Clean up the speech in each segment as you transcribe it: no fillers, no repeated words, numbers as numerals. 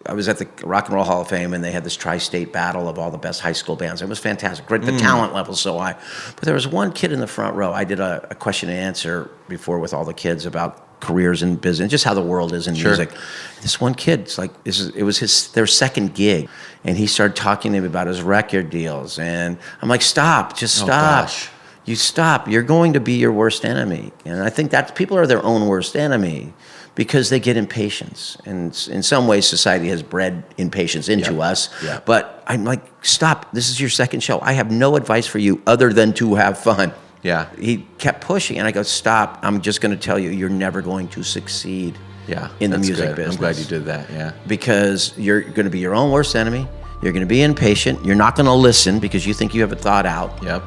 I was at the Rock and Roll Hall of Fame, and they had this tri-state battle of all the best high school bands. It was fantastic. Great, the talent level so high. But there was one kid in the front row. I did a question and answer before with all the kids about careers in business, just how the world is in music. This one kid, it's like it was their second gig, and he started talking to me about his record deals, and I'm like, stop, just stop. Gosh. You stop. You're going to be your worst enemy, and I think that people are their own worst enemy. Because they get impatience. And in some ways, society has bred impatience into us. Yeah. But I'm like, stop. This is your second show. I have no advice for you other than to have fun. Yeah. He kept pushing, and I go, stop. I'm just going to tell you, you're never going to succeed in the music business. I'm glad you did that, yeah. Because you're going to be your own worst enemy. You're going to be impatient. You're not going to listen because you think you have it thought out. Yep.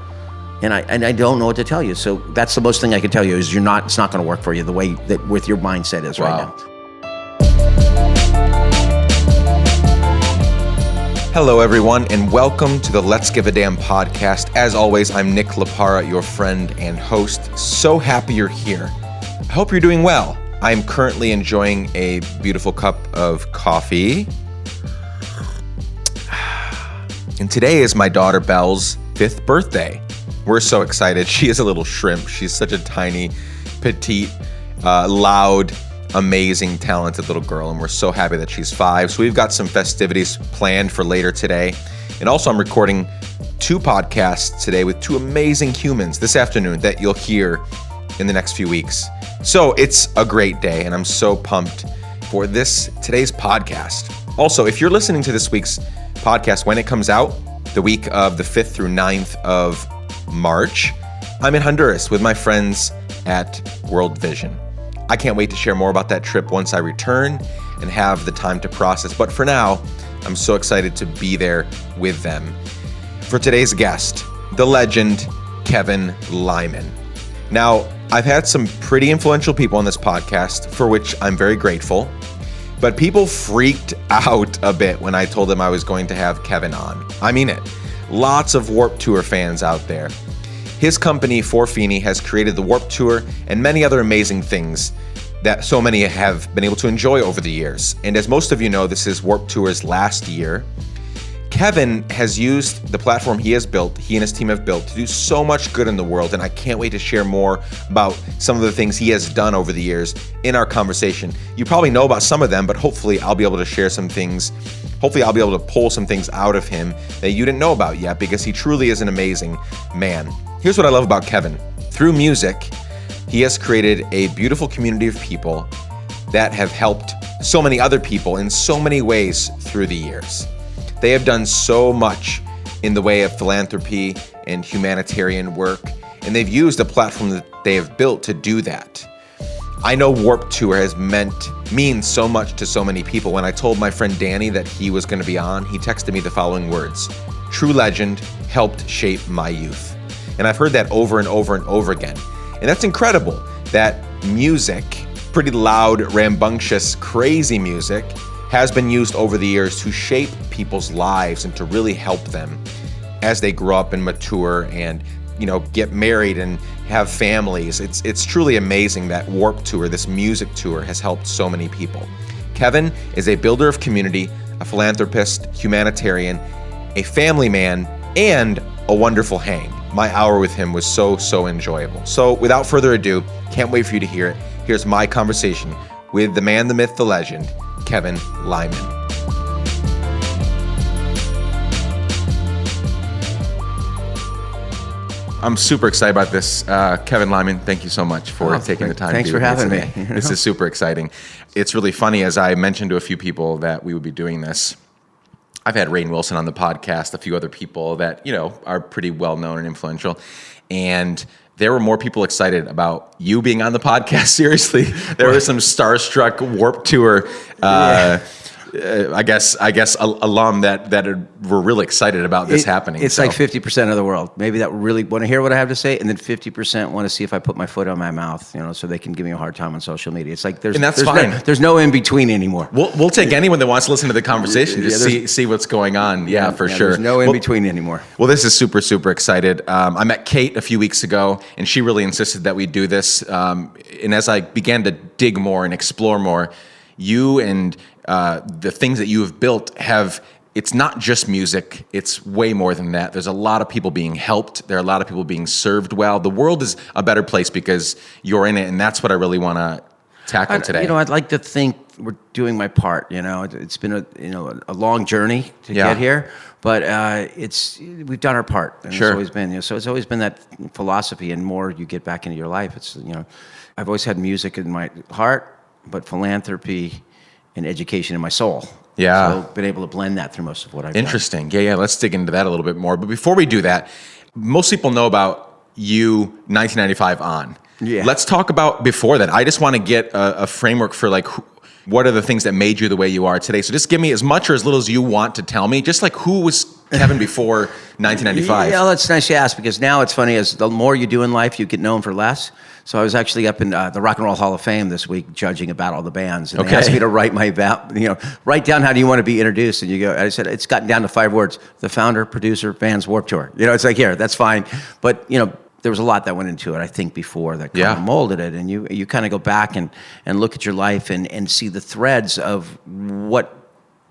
And I don't know what to tell you. So that's the most thing I can tell you is it's not going to work for you the way that with your mindset is right now. Hello, everyone, and welcome to the Let's Give a Damn podcast. As always, I'm Nick Lapara, your friend and host. So happy you're here. I hope you're doing well. I'm currently enjoying a beautiful cup of coffee. And today is my daughter Belle's 5th birthday. We're so excited. She is a little shrimp. She's such a tiny, petite, loud, amazing, talented little girl, and we're so happy that she's 5. So we've got some festivities planned for later today. And also I'm recording 2 podcasts today with 2 amazing humans this afternoon that you'll hear in the next few weeks. So it's a great day, and I'm so pumped for today's podcast. Also, if you're listening to this week's podcast when it comes out, the week of the 5th through 9th of March, I'm in Honduras with my friends at World Vision. I can't wait to share more about that trip once I return and have the time to process. But for now, I'm so excited to be there with them. For today's guest, the legend, Kevin Lyman. Now, I've had some pretty influential people on this podcast, for which I'm very grateful. But people freaked out a bit when I told them I was going to have Kevin on. I mean it. Lots of Warped Tour fans out there. His company, For Feeney, has created the Warped Tour and many other amazing things that so many have been able to enjoy over the years. And as most of you know, this is Warped Tour's last year. Kevin has used the platform he and his team have built to do so much good in the world, and I can't wait to share more about some of the things he has done over the years in our conversation. You probably know about some of them, but hopefully I'll be able to share some things. Hopefully I'll be able to pull some things out of him that you didn't know about yet, because he truly is an amazing man. Here's what I love about Kevin. Through music, he has created a beautiful community of people that have helped so many other people in so many ways through the years. They have done so much in the way of philanthropy and humanitarian work, and they've used a platform that they have built to do that. I know Warped Tour means so much to so many people. When I told my friend Danny that he was going to be on, he texted me the following words: "True legend, helped shape my youth." And I've heard that over and over and over again. And that's incredible that music, pretty loud, rambunctious, crazy music, has been used over the years to shape people's lives and to really help them as they grow up and mature and, get married and have families. It's truly amazing that Warped Tour, this music tour, has helped so many people. Kevin is a builder of community, a philanthropist, humanitarian, a family man, and a wonderful hang. My hour with him was so enjoyable. So without further ado, can't wait for you to hear it. Here's my conversation with the man, the myth, the legend, Kevin Lyman. I'm super excited about this. Kevin Lyman, thank you so much for taking the time. Thanks for having me. This is super exciting. It's really funny, as I mentioned to a few people that we would be doing this. I've had Rainn Wilson on the podcast, a few other people that, are pretty well-known and influential. And there were more people excited about you being on the podcast. Seriously, there were some starstruck Warped Tour, I guess alum that were really excited about this happening. It's like 50% of the world. Maybe that really want to hear what I have to say, and then 50% want to see if I put my foot on my mouth, so they can give me a hard time on social media. It's like there's fine. There's no in between anymore. We'll take anyone that wants to listen to the conversation to see what's going on. Yeah, for sure. There's no in between anymore. Well, this is super excited. I met Kate a few weeks ago, and she really insisted that we do this. And as I began to dig more and explore more, you and the things that you have built it's not just music. It's way more than that. There's a lot of people being helped. There are a lot of people being served well. The world is a better place because you're in it, and that's what I really want to tackle today. I'd like to think we're doing my part. It's been a long journey to get here, but we've done our part. And Sure. It's always been, so it's always been that philosophy. And more you get back into your life, it's I've always had music in my heart, but philanthropy and education in my soul. Yeah. So I've been able to blend that through most of what I've done. Interesting. Yeah. Let's dig into that a little bit more. But before we do that, most people know about you 1995 on. Yeah. Let's talk about before that. I just want to get a framework for what are the things that made you the way you are today. So just give me as much or as little as you want to tell me. Just who was Kevin before 1995? Yeah, that's nice you ask, because now it's funny, as the more you do in life, you get known for less. So I was actually up in the Rock and Roll Hall of Fame this week judging about all the bands. And they asked me to write write down how do you want to be introduced. And I said, it's gotten down to 5 words: the founder, producer, fans, Warped Tour. It's like, here, that's fine. But, there was a lot that went into it, I think, before that kind of molded it. And you kind of go back and look at your life and see the threads of what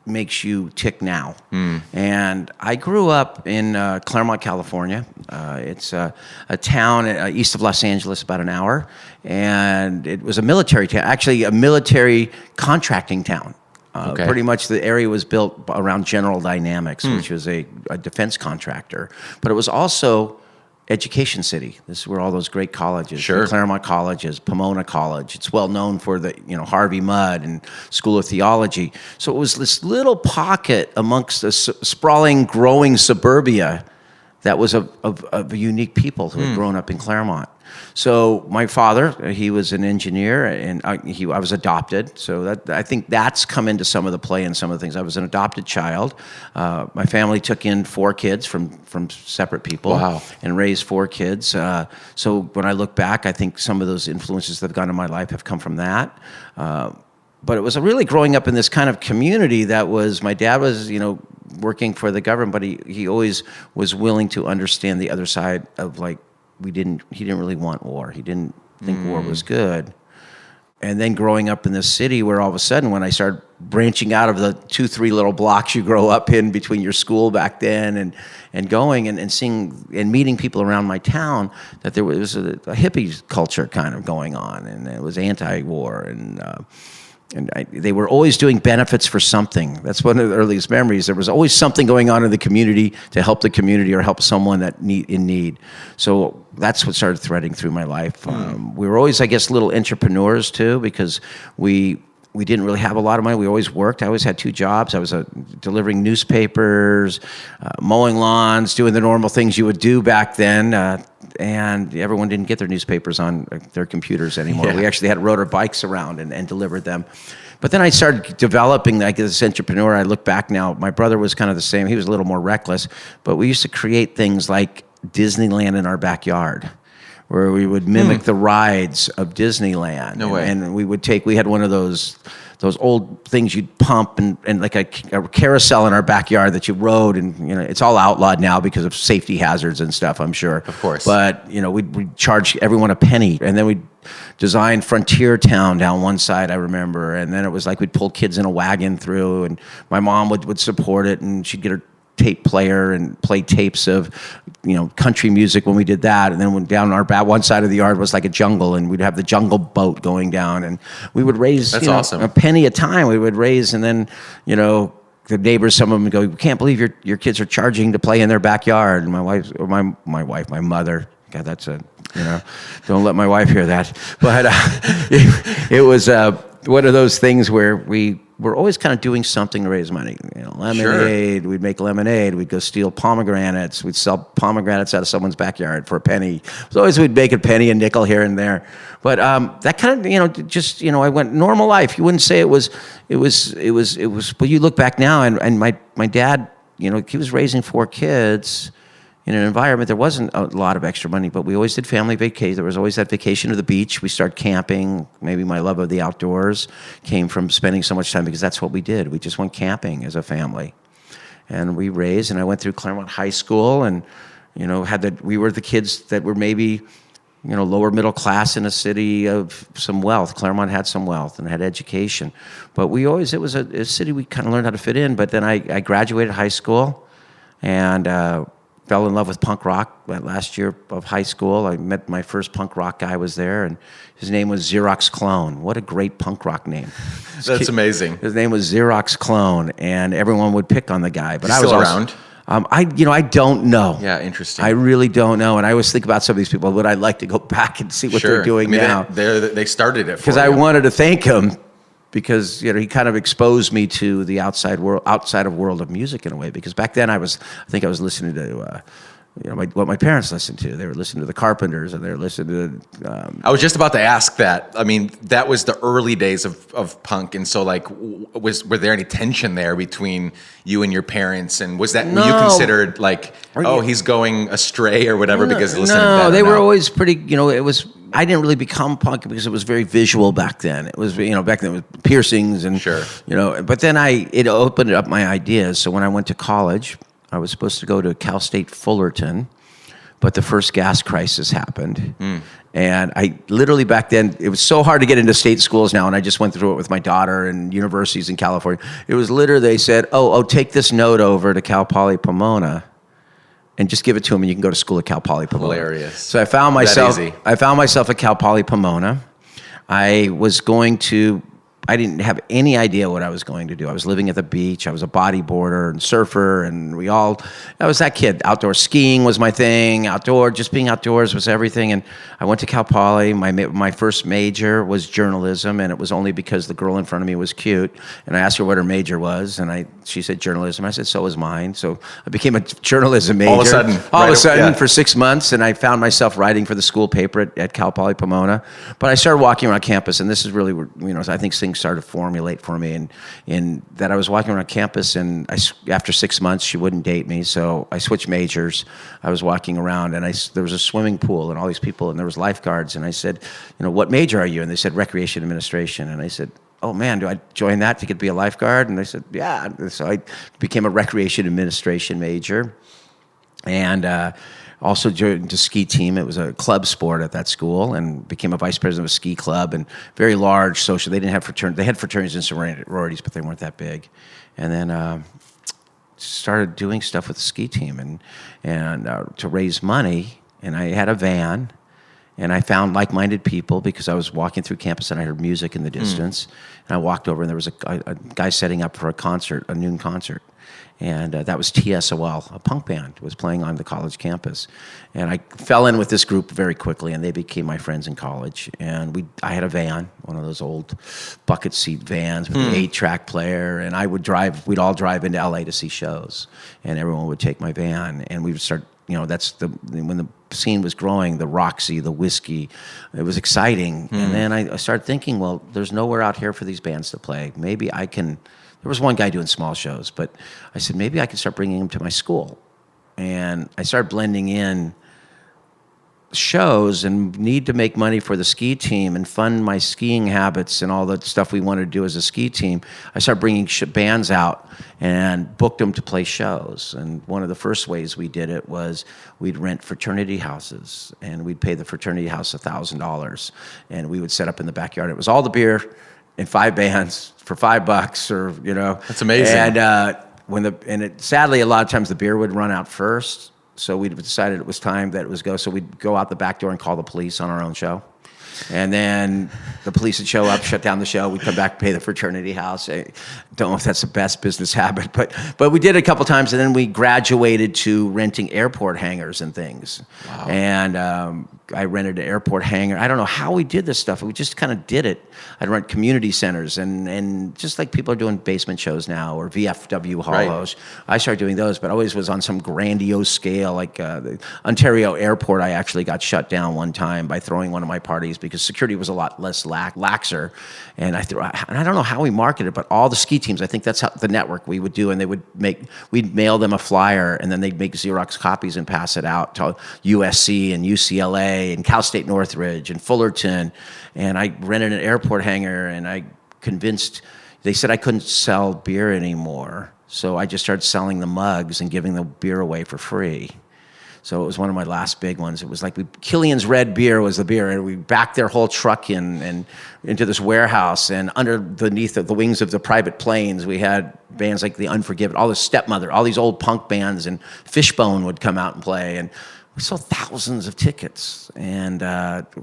makes you tick now. And I grew up in Claremont, California. It's a town east of Los Angeles, about an hour. And it was a military town, actually a military contracting town. Pretty much the area was built around General Dynamics, which was a defense contractor. But it was also education city. This is where all those great colleges, Sure. Claremont Colleges, Pomona College. It's well known for the Harvey Mudd and School of Theology. So it was this little pocket amongst the sprawling, growing suburbia that was of unique people who had grown up in Claremont. So my father, he was an engineer, and I was adopted. So I think that's come into some of the play and some of the things. I was an adopted child. My family took in 4 kids from separate people. Wow. And raised 4 kids. So when I look back, I think some of those influences that have gone in my life have come from that. But it was really growing up in this kind of community that was, my dad was, working for the government, but he always was willing to understand the other side of he didn't really want war. He didn't think war was good. And then growing up in this city where all of a sudden, when I started branching out of the 2-3 little blocks you grow up in between your school back then and going and seeing and meeting people around my town, that there was a hippie culture kind of going on, and it was anti-war, and they were always doing benefits for something. That's one of the earliest memories. There was always something going on in the community to help the community or help someone in need. So that's what started threading through my life. We were always, I guess, little entrepreneurs too, because we didn't really have a lot of money. We always worked. I always had 2 jobs. I was delivering newspapers, mowing lawns, doing the normal things you would do back then. And everyone didn't get their newspapers on their computers anymore. Yeah. We actually had rotor bikes around and delivered them. But then I started developing this entrepreneur. I look back now, my brother was kind of the same. He was a little more reckless, but we used to create things like Disneyland in our backyard, where we would mimic the rides of Disneyland. No way. And we had one of those old things you'd pump and like a carousel in our backyard that you rode, and it's all outlawed now because of safety hazards and stuff, I'm sure. Of course. But we'd charge everyone a penny, and then we'd design Frontier Town down one side, I remember, and then it was like we'd pull kids in a wagon through, and my mom would support it, and she'd get her tape player and play tapes of country music when we did that. And then when down our one side of the yard was like a jungle, and we'd have the jungle boat going down, and we would raise awesome. a penny a time. We would raise, and then the neighbors, some of them would go, "We can't believe your kids are charging to play in their backyard." And my mother, God, that's don't let my wife hear that. But it was one of those things where we were always kind of doing something to raise money. Lemonade. Sure. We'd make lemonade. We'd go steal pomegranates. We'd sell pomegranates out of someone's backyard for a penny. So always we'd make a penny, a nickel here and there. But that kind of, I went normal life. You wouldn't say it was. But you look back now, and my dad, he was raising 4 kids in an environment, there wasn't a lot of extra money, but we always did family vacation. There was always that vacation to the beach. We started camping. Maybe my love of the outdoors came from spending so much time, because that's what we did. We just went camping as a family. And we raised, and I went through Claremont High School, and we were the kids that were maybe lower middle class in a city of some wealth. Claremont had some wealth and had education, but it was a city we kind of learned how to fit in. But then I graduated high school and fell in love with punk rock that last year of high school. I met my first punk rock guy was there, and his name was Xerox Clone. What a great punk rock name. That's amazing. His name was Xerox Clone, and everyone would pick on the guy. But He's I was still also, around? I don't know. Yeah, interesting. I really don't know, and I always think about some of these people. Would I like to go back and see what they're doing now? They started it because I wanted to thank him because he kind of exposed me to the outside world of music in a way. Because back then I think I was listening to. What my parents listened to. They were listening to the Carpenters, and they were listening to. I was just about to ask that. I mean, that was the early days of punk, and so like, were there any tension there between you and your parents? And were you considered like, he's going astray or whatever because he listened to that? No, they were always pretty. It was. I didn't really become punk because it was very visual back then. It was, back then it was piercings and, sure. But then it opened up my ideas. So when I went to college, I was supposed to go to Cal State Fullerton, but the first gas crisis happened. And I literally back then, it was so hard to get into state schools now, and I just went through it with my daughter and universities in California. It was literally, they said, take this note over to Cal Poly Pomona and just give it to him, and you can go to school at Cal Poly Pomona. Hilarious. So I found myself at Cal Poly Pomona. I didn't have any idea what I was going to do. I was living at the beach. I was a bodyboarder and surfer, and I was that kid. Outdoor skiing was my thing. Just being outdoors was everything. And I went to Cal Poly. My first major was journalism, and it was only because the girl in front of me was cute. And I asked her what her major was, and she said journalism. I said, so was mine. So I became a journalism major. All of a sudden, for 6 months, and I found myself writing for the school paper at Cal Poly Pomona. But I started walking around campus, and this is really where, I think things started to formulate for me, and in that I was walking around campus, and after 6 months she wouldn't date me, so I switched majors. I was walking around, and there was a swimming pool and all these people, and there was lifeguards, and I said, what major are you? And they said recreation administration, and I said, oh man, do I join that to be a lifeguard? And they said, yeah. So I became a recreation administration major, and also joined the ski team. It was a club sport at that school, and became a vice president of a ski club, and very large social. They didn't have fraternities. They had fraternities and sororities, but they weren't that big. And then started doing stuff with the ski team and to raise money. And I had a van, and I found like-minded people because I was walking through campus and I heard music in the distance. And I walked over, and there was a guy setting up for a noon concert. And that was TSOL, a punk band, was playing on the college campus. And I fell in with this group very quickly, and they became my friends in college. And I had a van, one of those old bucket seat vans with an 8-track player, and we'd all drive into LA to see shows. And everyone would take my van, and we would start, when the scene was growing, the Roxy, the Whiskey, it was exciting. And then I started thinking, well, there's nowhere out here for these bands to play. Maybe I can. There was one guy doing small shows, but I said, maybe I could start bringing him to my school. And I started blending in shows and need to make money for the ski team and fund my skiing habits and all the stuff we wanted to do as a ski team. I started bringing bands out and booked them to play shows. And one of the first ways we did it was we'd rent fraternity houses, and we'd pay the fraternity house $1,000. And we would set up in the backyard. It was all the beer and 5 bands for $5, or That's amazing. And sadly, a lot of times the beer would run out first, so we decided it was time that it was go. So we'd go out the back door and call the police on our own show, and then the police would show up, shut down the show. We'd come back, pay the fraternity house. I don't know if that's the best business habit, but we did it a couple times, and then we graduated to renting airport hangars and things. Wow. And I rented an airport hangar. I don't know how we did this stuff. We just kind of did it. I'd rent community centers, and just like people are doing basement shows now, or VFW hollows. Right. I started doing those, but always was on some grandiose scale. Like the Ontario airport, I actually got shut down one time by throwing one of my parties because security was a lot less laxer. And I don't know how we marketed, but all the ski teams, I think that's how the network we would do, and we'd mail them a flyer, and then they'd make Xerox copies and pass it out to USC and UCLA and Cal State Northridge and Fullerton. And I rented an airport hangar, and they said I couldn't sell beer anymore. So I just started selling the mugs and giving the beer away for free. So it was one of my last big ones. It was like Killian's Red Beer was the beer, and we backed their whole truck in and into this warehouse, and underneath the wings of the private planes, we had bands like The Unforgiven, all the Stepmother, all these old punk bands, and Fishbone would come out and play, and we sold thousands of tickets, and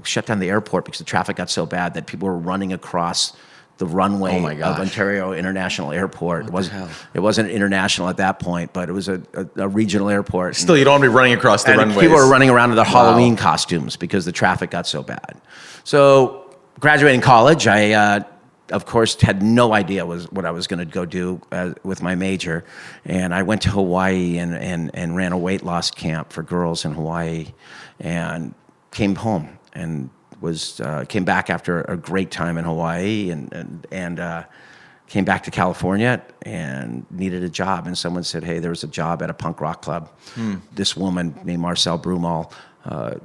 shut down the airport because the traffic got so bad that people were running across the runway of Ontario International Airport. It wasn't international at that point, but it was a regional airport. Still, you don't want to be running across the runways. People were running around in their Halloween costumes because the traffic got so bad. So graduating college, I, of course, had no idea what I was going to go do with my major. And I went to Hawaii and ran a weight loss camp for girls in Hawaii, and came home and came back after a great time in Hawaii, and came back to California and needed a job. And someone said, hey, there's a job at a punk rock club. This woman named Marcel Brumal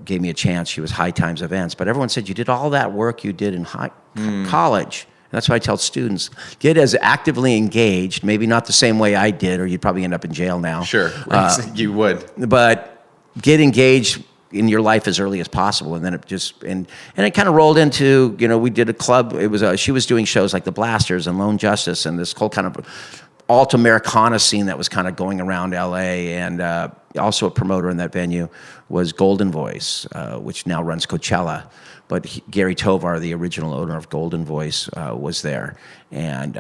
gave me a chance. She was High Times Events. But everyone said, you did all that work you did in college. And that's why I tell students, get as actively engaged, maybe not the same way I did, or you'd probably end up in jail now. Sure, you would. But get engaged in your life as early as possible. And then it just, and it kind of rolled into, we did a club. It was, she was doing shows like the Blasters and Lone Justice and this whole kind of alt Americana scene that was kind of going around LA. And also a promoter in that venue was Golden Voice, which now runs Coachella. But Gary Tovar, the original owner of Golden Voice, was there. And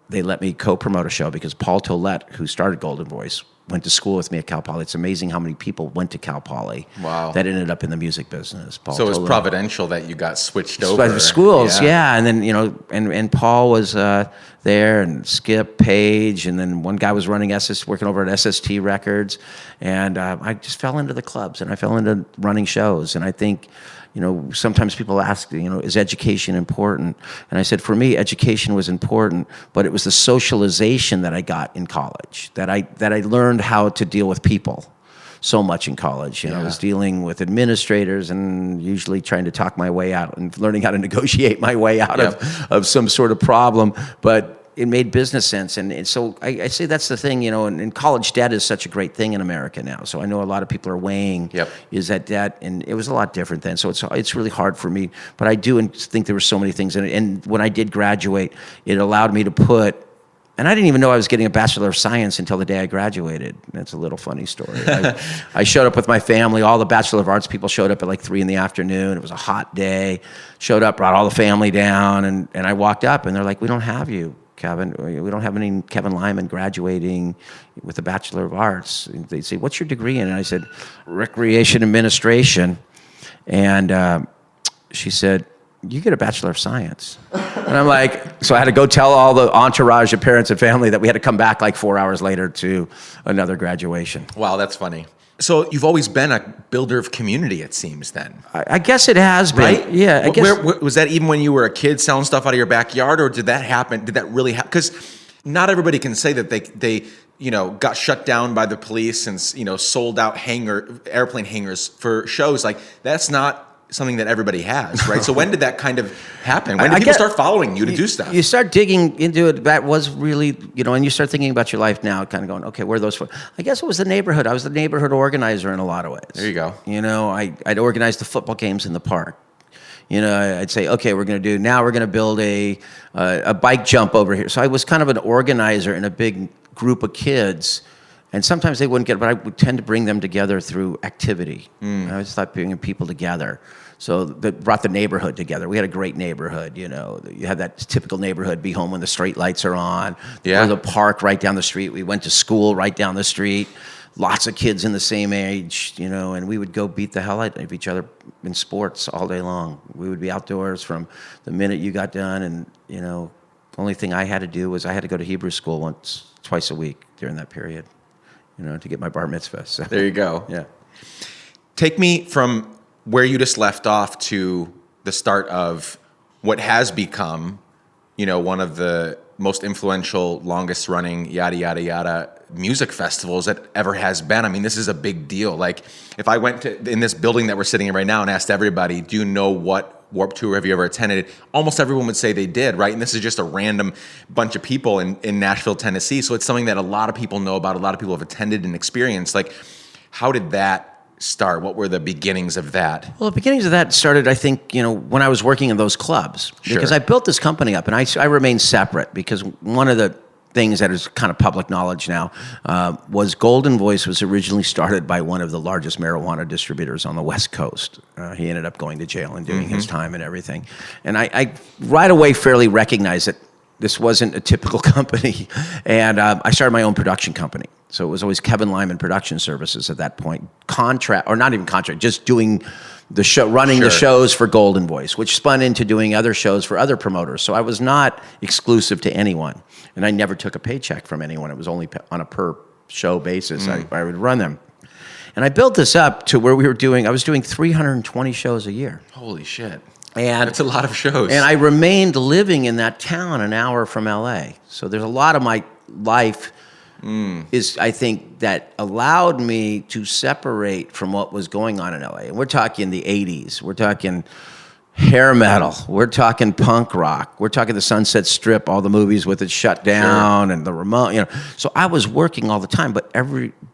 they let me co-promote a show because Paul Tollett, who started Golden Voice, went to school with me at Cal Poly. It's amazing how many people went to Cal Poly that ended up in the music business. Paul so it was Tollett. Providential that you got switched over. Schools, yeah. And then, and Paul was there, and Skip Page, and then one guy was working over at SST Records. And I just fell into the clubs, and I fell into running shows. And I think, sometimes people ask, is education important? And I said, for me, education was important, but it was the socialization that I got in college, that I learned how to deal with people so much in college. I was dealing with administrators and usually trying to talk my way out and learning how to negotiate my way out of some sort of problem. But it made business sense. And so I say that's the thing, and college debt is such a great thing in America now. So I know a lot of people are weighing, is that debt? And it was a lot different then. So it's really hard for me. But I do think there were so many things in it. And when I did graduate, it allowed me to and I didn't even know I was getting a Bachelor of Science until the day I graduated. That's a little funny story. I showed up with my family. All the Bachelor of Arts people showed up at like 3 PM. It was a hot day. Showed up, brought all the family down. And I walked up, and they're like, we don't have you, Kevin. We don't have any Kevin Lyman graduating with a Bachelor of Arts. And they'd say, what's your degree in? And I said, Recreation Administration. And she said, you get a Bachelor of Science. And I'm like, so I had to go tell all the entourage of parents and family that we had to come back like 4 hours later to another graduation. Wow, that's funny. So you've always been a builder of community, it seems, then. I guess it has been. Right? Yeah, I guess. Where, was that even when you were a kid selling stuff out of your backyard, or did that happen? Did that really happen? Because not everybody can say that they got shut down by the police and, sold out airplane hangars for shows. Like, that's not something that everybody has, right? So when did that kind of happen? When did people start following you to do stuff? You start digging into it. That was really, and you start thinking about your life now, kind of going, okay, where are those for? I guess it was the neighborhood. I was the neighborhood organizer in a lot of ways. There you go. I'd organize the football games in the park. I'd say, okay, we're going to build a bike jump over here. So I was kind of an organizer in a big group of kids. And sometimes they wouldn't get it, but I would tend to bring them together through activity. I always thought bringing people together. So that brought the neighborhood together. We had a great neighborhood, You have that typical neighborhood, be home when the street lights are on. Yeah. Or the park right down the street. We went to school right down the street. Lots of kids in the same age, and we would go beat the hell out of each other in sports all day long. We would be outdoors from the minute you got done, and, only thing I had to do was I had to go to Hebrew school twice a week during that period. To get my bar mitzvah. So. There you go. Yeah. Take me from where you just left off to the start of what has become, one of the most influential, longest running, yada, yada, yada music festivals that ever has been. I mean, this is a big deal. Like, if I went in this building that we're sitting in right now and asked everybody, do you know what Warped Tour have you ever attended? Almost everyone would say they did, right? And this is just a random bunch of people in Nashville, Tennessee. So it's something that a lot of people know about, a lot of people have attended and experienced. Like, how did that start? What were the beginnings of that? Well, the beginnings of that started, I think, when I was working in those clubs. Because I built this company up, and I remained separate, because one of the things that is kind of public knowledge now was Golden Voice was originally started by one of the largest marijuana distributors on the West Coast. He ended up going to jail and doing his time and everything. And I right away fairly recognized that this wasn't a typical company. And I started my own production company. So it was always Kevin Lyman Production Services at that point. Contract, or not even contract, just doing the show, running the shows for Golden Voice, which spun into doing other shows for other promoters. So I was not exclusive to anyone. And I never took a paycheck from anyone. It was only on a per show basis. I would run them. And I built this up to where I was doing 320 shows a year. Holy shit. And that's a lot of shows. And I remained living in that town an hour from LA. So there's a lot of my life is, I think, that allowed me to separate from what was going on in LA. And we're talking the 80s. We're talking hair metal. We're talking punk rock. We're talking the Sunset Strip, all the movies with it shut down and the remote, So I was working all the time, but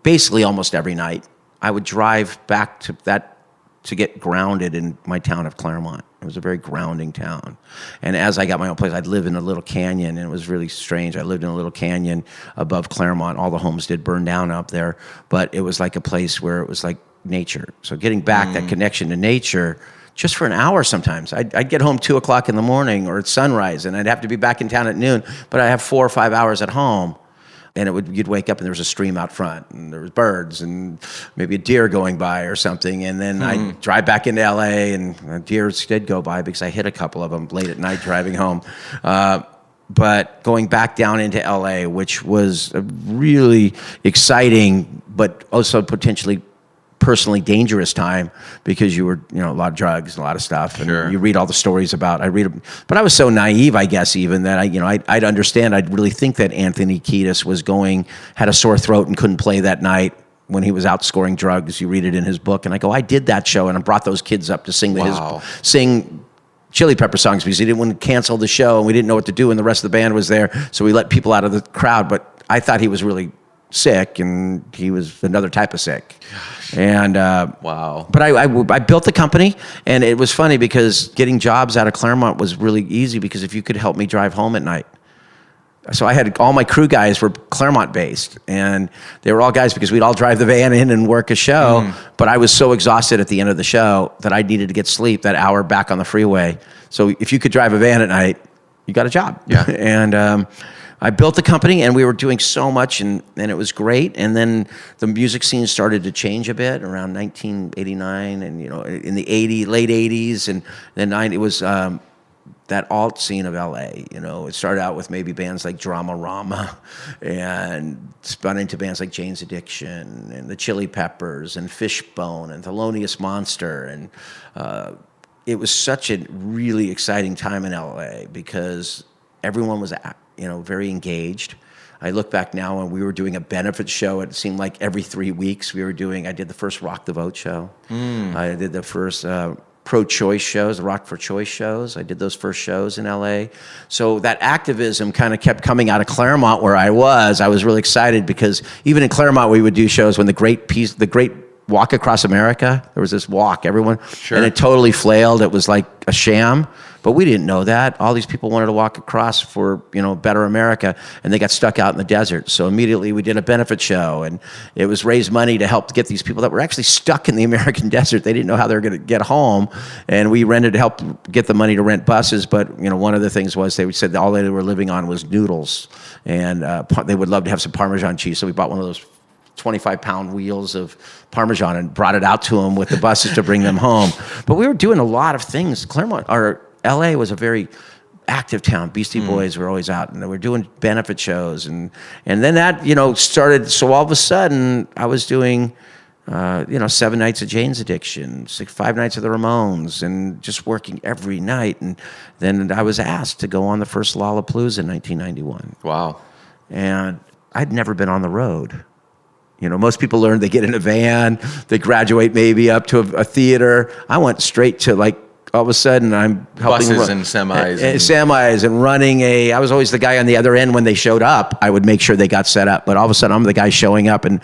basically almost every night, I would drive back to get grounded in my town of Claremont. It was a very grounding town. And as I got my own place, I'd live in a little canyon, and it was really strange. I lived in a little canyon above Claremont. All the homes did burn down up there, but it was like a place where it was like nature. So getting back that connection to nature, just for an hour sometimes. I'd get home 2 o'clock in the morning or at sunrise, and I'd have to be back in town at noon, but I have 4 or 5 hours at home. And you'd wake up and there was a stream out front, and there was birds and maybe a deer going by or something. And then I'd drive back into LA, and deers did go by because I hit a couple of them late at night driving home. But going back down into LA, which was a really exciting, but also potentially personally dangerous time, because you were, a lot of drugs and a lot of stuff, and you read all the stories about. But I was so naive, I guess, even that I'd understand. I'd really think that Anthony Kiedis had a sore throat and couldn't play that night when he was out scoring drugs. You read it in his book, and I go, I did that show, and I brought those kids up to sing Chili Pepper songs because he didn't want to cancel the show, and we didn't know what to do, and the rest of the band was there, so we let people out of the crowd. But I thought he was really sick, and he was another type of sick. And wow. But I built the company, and it was funny because getting jobs out of Claremont was really easy, because if you could help me drive home at night. So I had all my crew guys were Claremont based, and they were all guys because we'd all drive the van in and work a show. But I was so exhausted at the end of the show that I needed to get sleep that hour back on the freeway. So if you could drive a van at night, you got a job. Yeah. And I built the company, and we were doing so much, and it was great. And then the music scene started to change a bit around 1989, and in the late 80s, and then it was that alt scene of LA. It started out with maybe bands like Drama Rama, and spun into bands like Jane's Addiction and the Chili Peppers and Fishbone and Thelonious Monster, and it was such a really exciting time in LA because everyone was very engaged. I look back now, and we were doing a benefit show. It seemed like every 3 weeks I did the first Rock the Vote show. I did the first pro-choice shows, the Rock for Choice shows. I did those first shows in LA. So that activism kind of kept coming out of Claremont where I was really excited, because even in Claremont we would do shows when the great Walk Across America, there was this walk, and it totally flailed. It was like a sham. But we didn't know that. All these people wanted to walk across for, better America, and they got stuck out in the desert. So immediately we did a benefit show, and it was raise money to help get these people that were actually stuck in the American desert. They didn't know how they were going to get home, and we rented to help get the money to rent buses. But, one of the things was they said that all they were living on was noodles, and they would love to have some Parmesan cheese. So we bought one of those 25-pound wheels of Parmesan and brought it out to them with the buses to bring them home. But we were doing a lot of things. LA was a very active town. Beastie Boys were always out, and they were doing benefit shows, and then that started. So all of a sudden, I was doing 7 nights of Jane's Addiction, 5 nights of the Ramones, and just working every night. And then I was asked to go on the first Lollapalooza in 1991. Wow! And I'd never been on the road. Most people they get in a van, they graduate maybe up to a theater. I went straight to all of a sudden I'm helping Buses and semis. Semis and running I was always the guy on the other end when they showed up. I would make sure they got set up, but all of a sudden I'm the guy showing up, and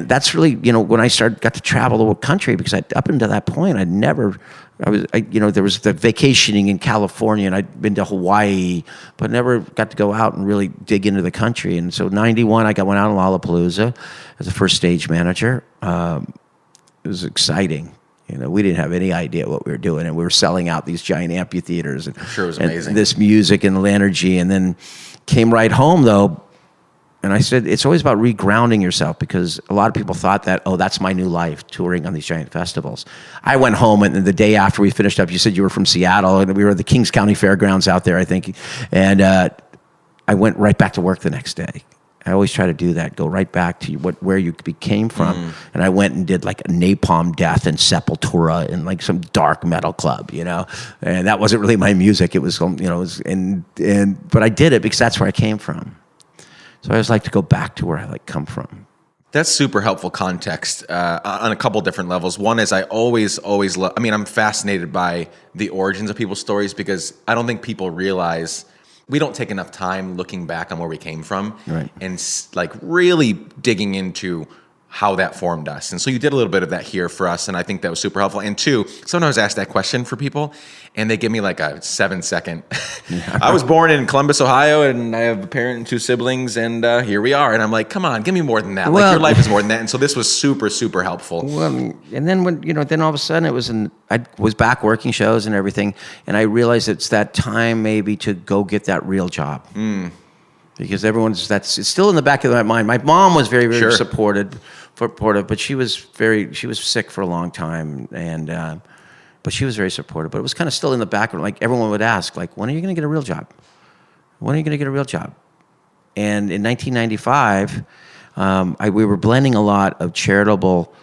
that's really, when I got to travel the whole country, because up until that point there was the vacationing in California, and I'd been to Hawaii, but never got to go out and really dig into the country. And so 91, I went out in Lollapalooza as a first stage manager. It was exciting. We didn't have any idea what we were doing, and we were selling out these giant amphitheaters. And, I'm sure it was amazing. And this music and energy, and then came right home, though, and I said, it's always about regrounding yourself, because a lot of people thought that, that's my new life, touring on these giant festivals. I went home, and the day after we finished up, you said you were from Seattle, and we were at the Kings County Fairgrounds out there, I think, and I went right back to work the next day. I always try to do that, go right back to where you came from. And I went and did like a Napalm Death and Sepultura in like some dark metal club, and that wasn't really my music. It was, but I did it because that's where I came from. So I always like to go back to where I come from. That's super helpful context on a couple different levels. One is I always love, I'm fascinated by the origins of people's stories, because I don't think people realize we don't take enough time looking back on where we came from, right, and really digging into how that formed us. And so you did a little bit of that here for us, and I think that was super helpful. And two, sometimes I ask that question for people, and they give me like a 7-second. Yeah. I was born in Columbus, Ohio, and I have a parent and 2 siblings, and here we are. And I'm like, come on, give me more than that. Your life is more than that. And so this was super, super helpful. Well, and then then all of a sudden I was back working shows and everything, and I realized it's that time maybe to go get that real job. Because it's still in the back of my mind. My mom was very, very supportive, but she was sick for a long time, and but she was very supportive. But it was kind of still in the background. Like everyone would ask, like, when are you going to get a real job? When are you going to get a real job? And in 1995, we were blending a lot of charitable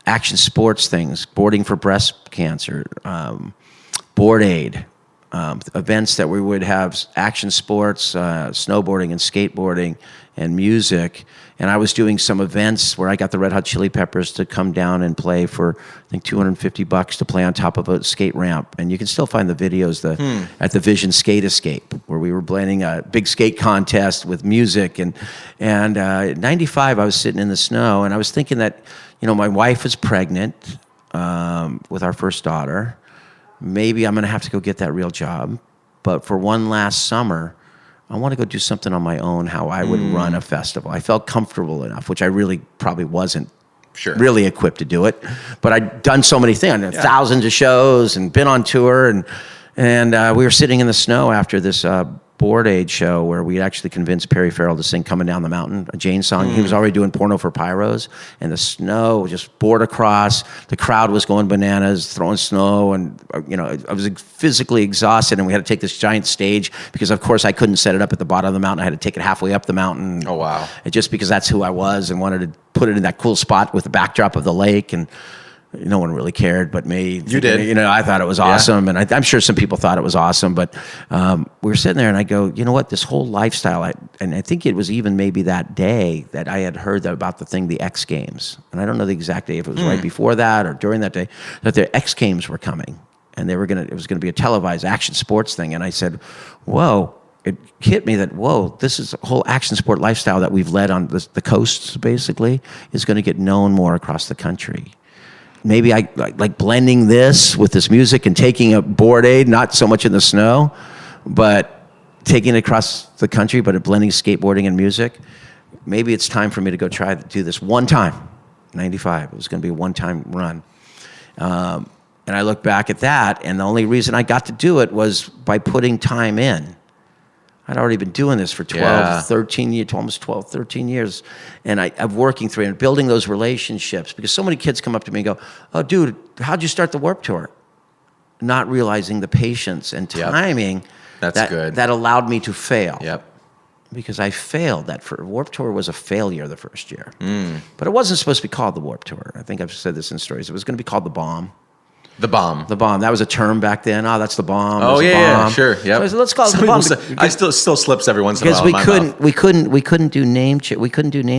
action sports things, boarding for breast cancer, board aid. Events that we would have, action sports, snowboarding and skateboarding and music. And I was doing some events where I got the Red Hot Chili Peppers to come down and play for, I think, $250 to play on top of a skate ramp. And you can still find the videos at the Vision Skate Escape, where we were blending a big skate contest with music. And in 95, I was sitting in the snow, and I was thinking that, my wife was pregnant with our first daughter. Maybe I'm going to have to go get that real job. But for one last summer, I want to go do something on my own, how I would run a festival. I felt comfortable enough, which I really probably wasn't really equipped to do it. But I'd done so many things, thousands of shows, and been on tour. And we were sitting in the snow after this Board Aid show where we actually convinced Perry Farrell to sing Coming Down the Mountain, a Jane song. He was already doing Porno for Pyros, and the snow just poured across. The crowd was going bananas, throwing snow, and I was physically exhausted, and we had to take this giant stage because, of course, I couldn't set it up at the bottom of the mountain. I had to take it halfway up the mountain. Oh, wow. And just because that's who I was and wanted to put it in that cool spot with the backdrop of the lake, and no one really cared but me. You did. I thought it was awesome, and I'm sure some people thought it was awesome, but we were sitting there, and I go, you know what, this whole lifestyle, and I think it was even maybe that day that I had heard about the X Games, and I don't know the exact day, if it was right before that or during that day, that the X Games were coming, and it was going to be a televised action sports thing, and I said, whoa. It hit me that, this is a whole action sport lifestyle that we've led on the coasts, basically, is going to get known more across the country. Maybe I like blending this with this music and taking a Board Aid, not so much in the snow, but taking it across the country, but blending skateboarding and music. Maybe it's time for me to go try to do this one time. 95, it was going to be a one-time run. And I look back at that, and the only reason I got to do it was by putting time in. I'd already been doing this for 13 years, almost 12, 13 years. And I'm working through and building those relationships, because so many kids come up to me and go, oh, dude, how'd you start the Warped Tour? Not realizing the patience and timing that allowed me to fail. Yep. Because I failed. That Warped Tour was a failure the first year. But it wasn't supposed to be called the Warped Tour. I think I've said this in stories. It was going to be called the Bomb. The Bomb. The Bomb. That was a term back then. Oh, that's the Bomb. Oh, yeah, sure. Yep. So I said, let's call it the Bomb. I still slips every once in a while. Because we couldn't do name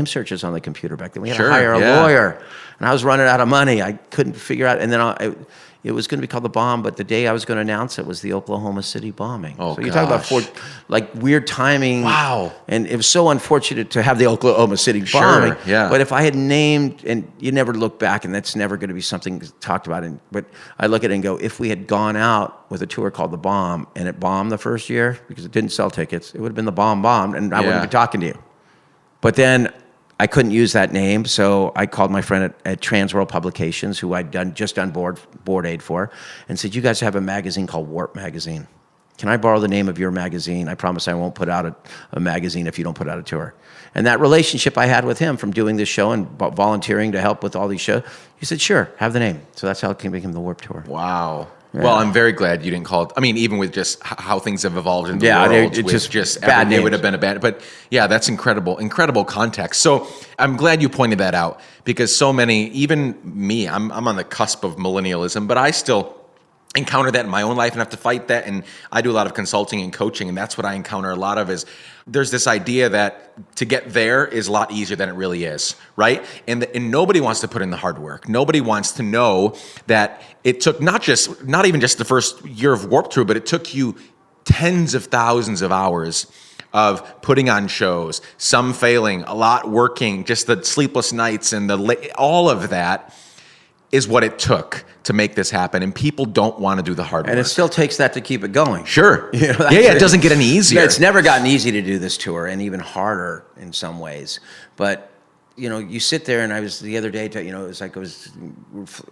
searches on the computer back then. We had to hire a lawyer, and I was running out of money. I couldn't figure out. And then it was going to be called The Bomb, but the day I was going to announce it was the Oklahoma City bombing. Oh, so you talk about weird timing. Wow. And it was so unfortunate to have the Oklahoma City bombing. Yeah. But if I had named, and you never look back, and that's never going to be something talked about. But I look at it and go, if we had gone out with a tour called The Bomb and it bombed the first year because it didn't sell tickets, it would have been The Bomb bombed, and I wouldn't be talking to you. But then I couldn't use that name, so I called my friend at Transworld Publications, who I'd just done board aid for, and said, "You guys have a magazine called Warp Magazine. Can I borrow the name of your magazine? I promise I won't put out a magazine if you don't put out a tour." And that relationship I had with him from doing this show and volunteering to help with all these shows, he said, "Sure, have the name." So that's how it became the Warp Tour. Wow. Yeah. Well, I'm very glad you didn't call it. I mean, even with just how things have evolved in the world, it's just bad it would have been a bad. But yeah, that's incredible context. So I'm glad you pointed that out, because so many, even me, I'm on the cusp of millennialism, but I still encounter that in my own life and have to fight that. And I do a lot of consulting and coaching, and that's what I encounter a lot of is there's this idea that to get there is a lot easier than it really is, right? And nobody wants to put in the hard work. Nobody wants to know that it took not even just the first year of Warped Tour, but it took you tens of thousands of hours of putting on shows, some failing, a lot working, just the sleepless nights and all of that is what it took to make this happen, and people don't want to do the hard work. And it still takes that to keep it going. Sure. It doesn't get any easier. It's never gotten easy to do this tour, and even harder in some ways. But you sit there, and I was the other day, it was like I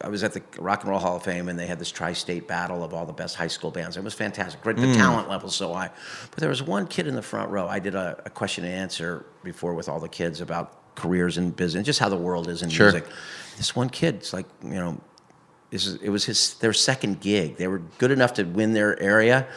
was at the Rock and Roll Hall of Fame, and they had this tri-state battle of all the best high school bands. It was fantastic. Great, the talent level so high. But there was one kid in the front row. I did a question and answer before with all the kids about careers in business, just how the world is in music. This one kid, it's like, it was their second gig. They were good enough to win their area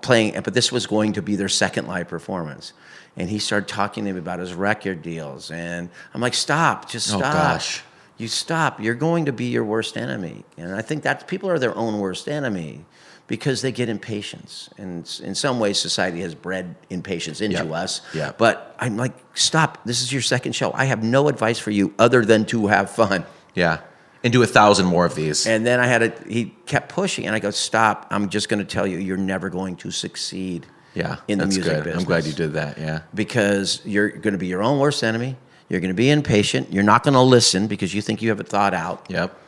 playing, but this was going to be their second live performance. And he started talking to me about his record deals. And I'm like, stop, just stop. Oh, gosh. You stop. You're going to be your worst enemy. And I think that people are their own worst enemy because they get impatience. And in some ways, society has bred impatience into us. Yep. But I'm like, stop. This is your second show. I have no advice for you other than to have fun. Yeah. And do 1,000 more of these. And then he kept pushing, and I go, stop. I'm just going to tell you, you're never going to succeed in the music business. I'm glad you did that, yeah. Because you're going to be your own worst enemy. You're going to be impatient. You're not going to listen because you think you have it thought out. Yep.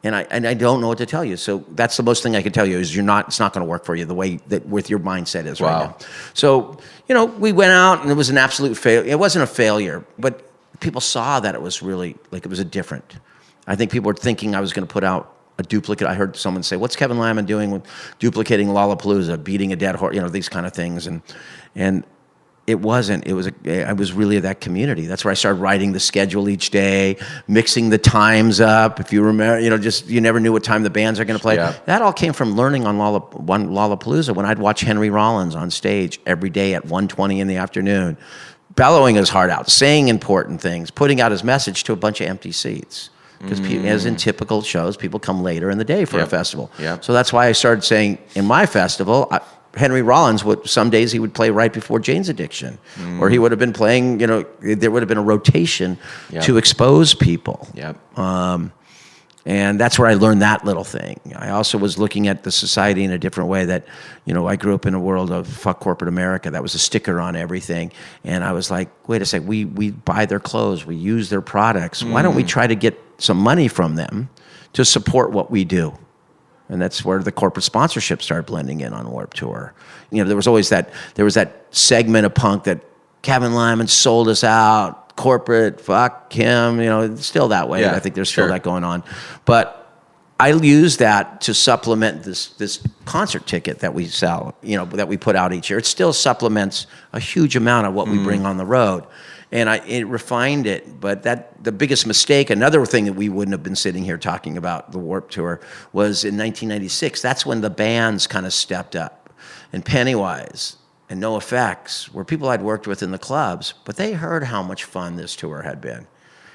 And I don't know what to tell you. So that's the most thing I can tell you is it's not going to work for you the way that with your mindset is right now. So, we went out, and it was an absolute failure. It wasn't a failure, but people saw that it was really, like, it was a different. I think people were thinking I was going to put out a duplicate. I heard someone say, "What's Kevin Lyman doing with duplicating Lollapalooza, beating a dead horse?" These kind of things, and it wasn't. I was really that community. That's where I started writing the schedule each day, mixing the times up. If you remember, you never knew what time the bands are going to play. Yeah. That all came from learning on Lollapalooza when I'd watch Henry Rollins on stage every day at 1:20 in the afternoon, bellowing his heart out, saying important things, putting out his message to a bunch of empty seats. Because as in typical shows, people come later in the day for a festival. Yep. So that's why I started saying in my festival, Henry Rollins some days he would play right before Jane's Addiction, or he would have been playing. There would have been a rotation to expose people. Yep. And that's where I learned that little thing. I also was looking at the society in a different way that, I grew up in a world of fuck corporate America. That was a sticker on everything. And I was like, wait a sec, we buy their clothes, we use their products. Why don't we try to get some money from them to support what we do? And that's where the corporate sponsorship started blending in on Warped Tour. There was always that segment of punk that Kevin Lyman sold us out, corporate, fuck him, it's still that way. Yeah, I think there's still that going on. But I use that to supplement this concert ticket that we sell, that we put out each year. It still supplements a huge amount of what we bring on the road. And it refined it, but the biggest mistake, another thing that we wouldn't have been sitting here talking about the Warped Tour, was in 1996. That's when the bands kind of stepped up. And Pennywise and NoFX were people I'd worked with in the clubs, but they heard how much fun this tour had been.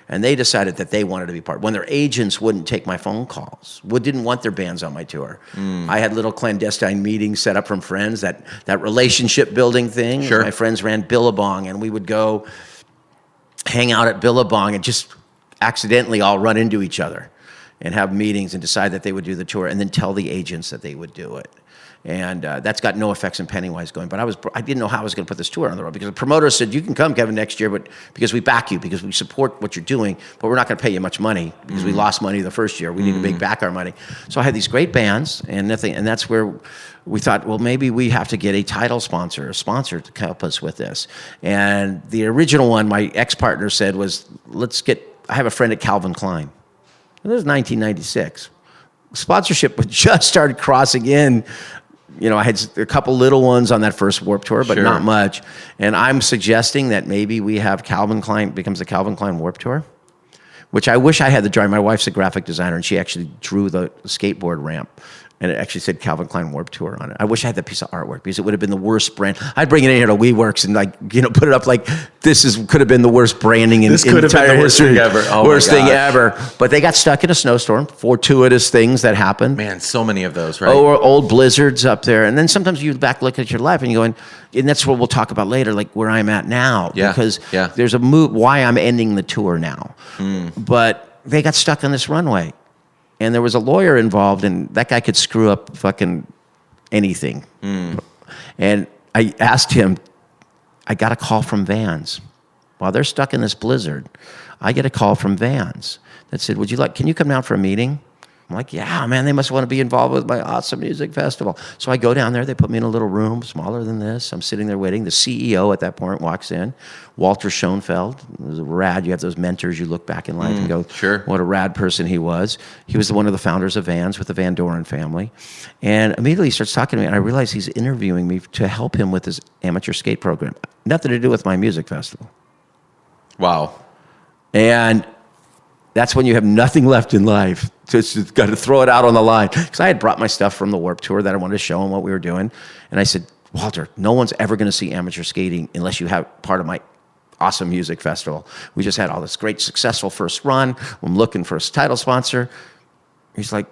And they decided that they wanted to be part. When their agents wouldn't take my phone calls, didn't want their bands on my tour. I had little clandestine meetings set up from friends, that relationship building thing. Sure. My friends ran Billabong, and we would go hang out at Billabong and just accidentally all run into each other. and have meetings and decide that they would do the tour, and then tell the agents that they would do it. And that's got no effects in Pennywise going. But I didn't know how I was going to put this tour on the road, because the promoter said, you can come, Kevin, next year, but because we back you, because we support what you're doing, but we're not going to pay you much money because we lost money the first year. We need to make back our money. So I had these great bands and nothing, and that's where we thought, well, maybe we have to get a title sponsor, a sponsor to help us with this. And the original one, my ex-partner said was, I have a friend at Calvin Klein. And this was 1996. Sponsorship had just started crossing in. You know, I had a couple little ones on that first Warped Tour, but not much. And I'm suggesting that maybe we have Calvin Klein, becomes the Calvin Klein Warped Tour, which I wish I had the drawing. My wife's a graphic designer, and she actually drew the skateboard ramp. And it actually said Calvin Klein Warped Tour on it. I wish I had that piece of artwork, because it would have been the worst brand. I'd bring it in here to WeWorks and put it up like could have been the worst branding in entire history. Worst thing ever. But they got stuck in a snowstorm. Fortuitous things that happened. Man, so many of those, right? Or old blizzards up there. And then sometimes you look at your life and you're going, and that's what we'll talk about later, like where I'm at now. Yeah. Because there's a move, why I'm ending the tour now. But they got stuck on this runway. And there was a lawyer involved, and that guy could screw up fucking anything. And I asked him, I got a call from Vans. While they're stuck in this blizzard, I get a call from Vans that said, can you come down for a meeting? I'm like, yeah, man, they must want to be involved with my awesome music festival. So I go down there. They put me in a little room, smaller than this. I'm sitting there waiting. The CEO at that point walks in, Walter Schoenfeld. It was rad. You have those mentors you look back in life and go, what a rad person he was. He was one of the founders of Vans with the Van Doren family. And immediately he starts talking to me, and I realize he's interviewing me to help him with his amateur skate program. Nothing to do with my music festival. Wow. And that's when you have nothing left in life. Just got to throw it out on the line. Because I had brought my stuff from the Warped Tour that I wanted to show him what we were doing. And I said, Walter, no one's ever going to see amateur skating unless you have part of my awesome music festival. We just had all this great, successful first run. I'm looking for a title sponsor. He's like,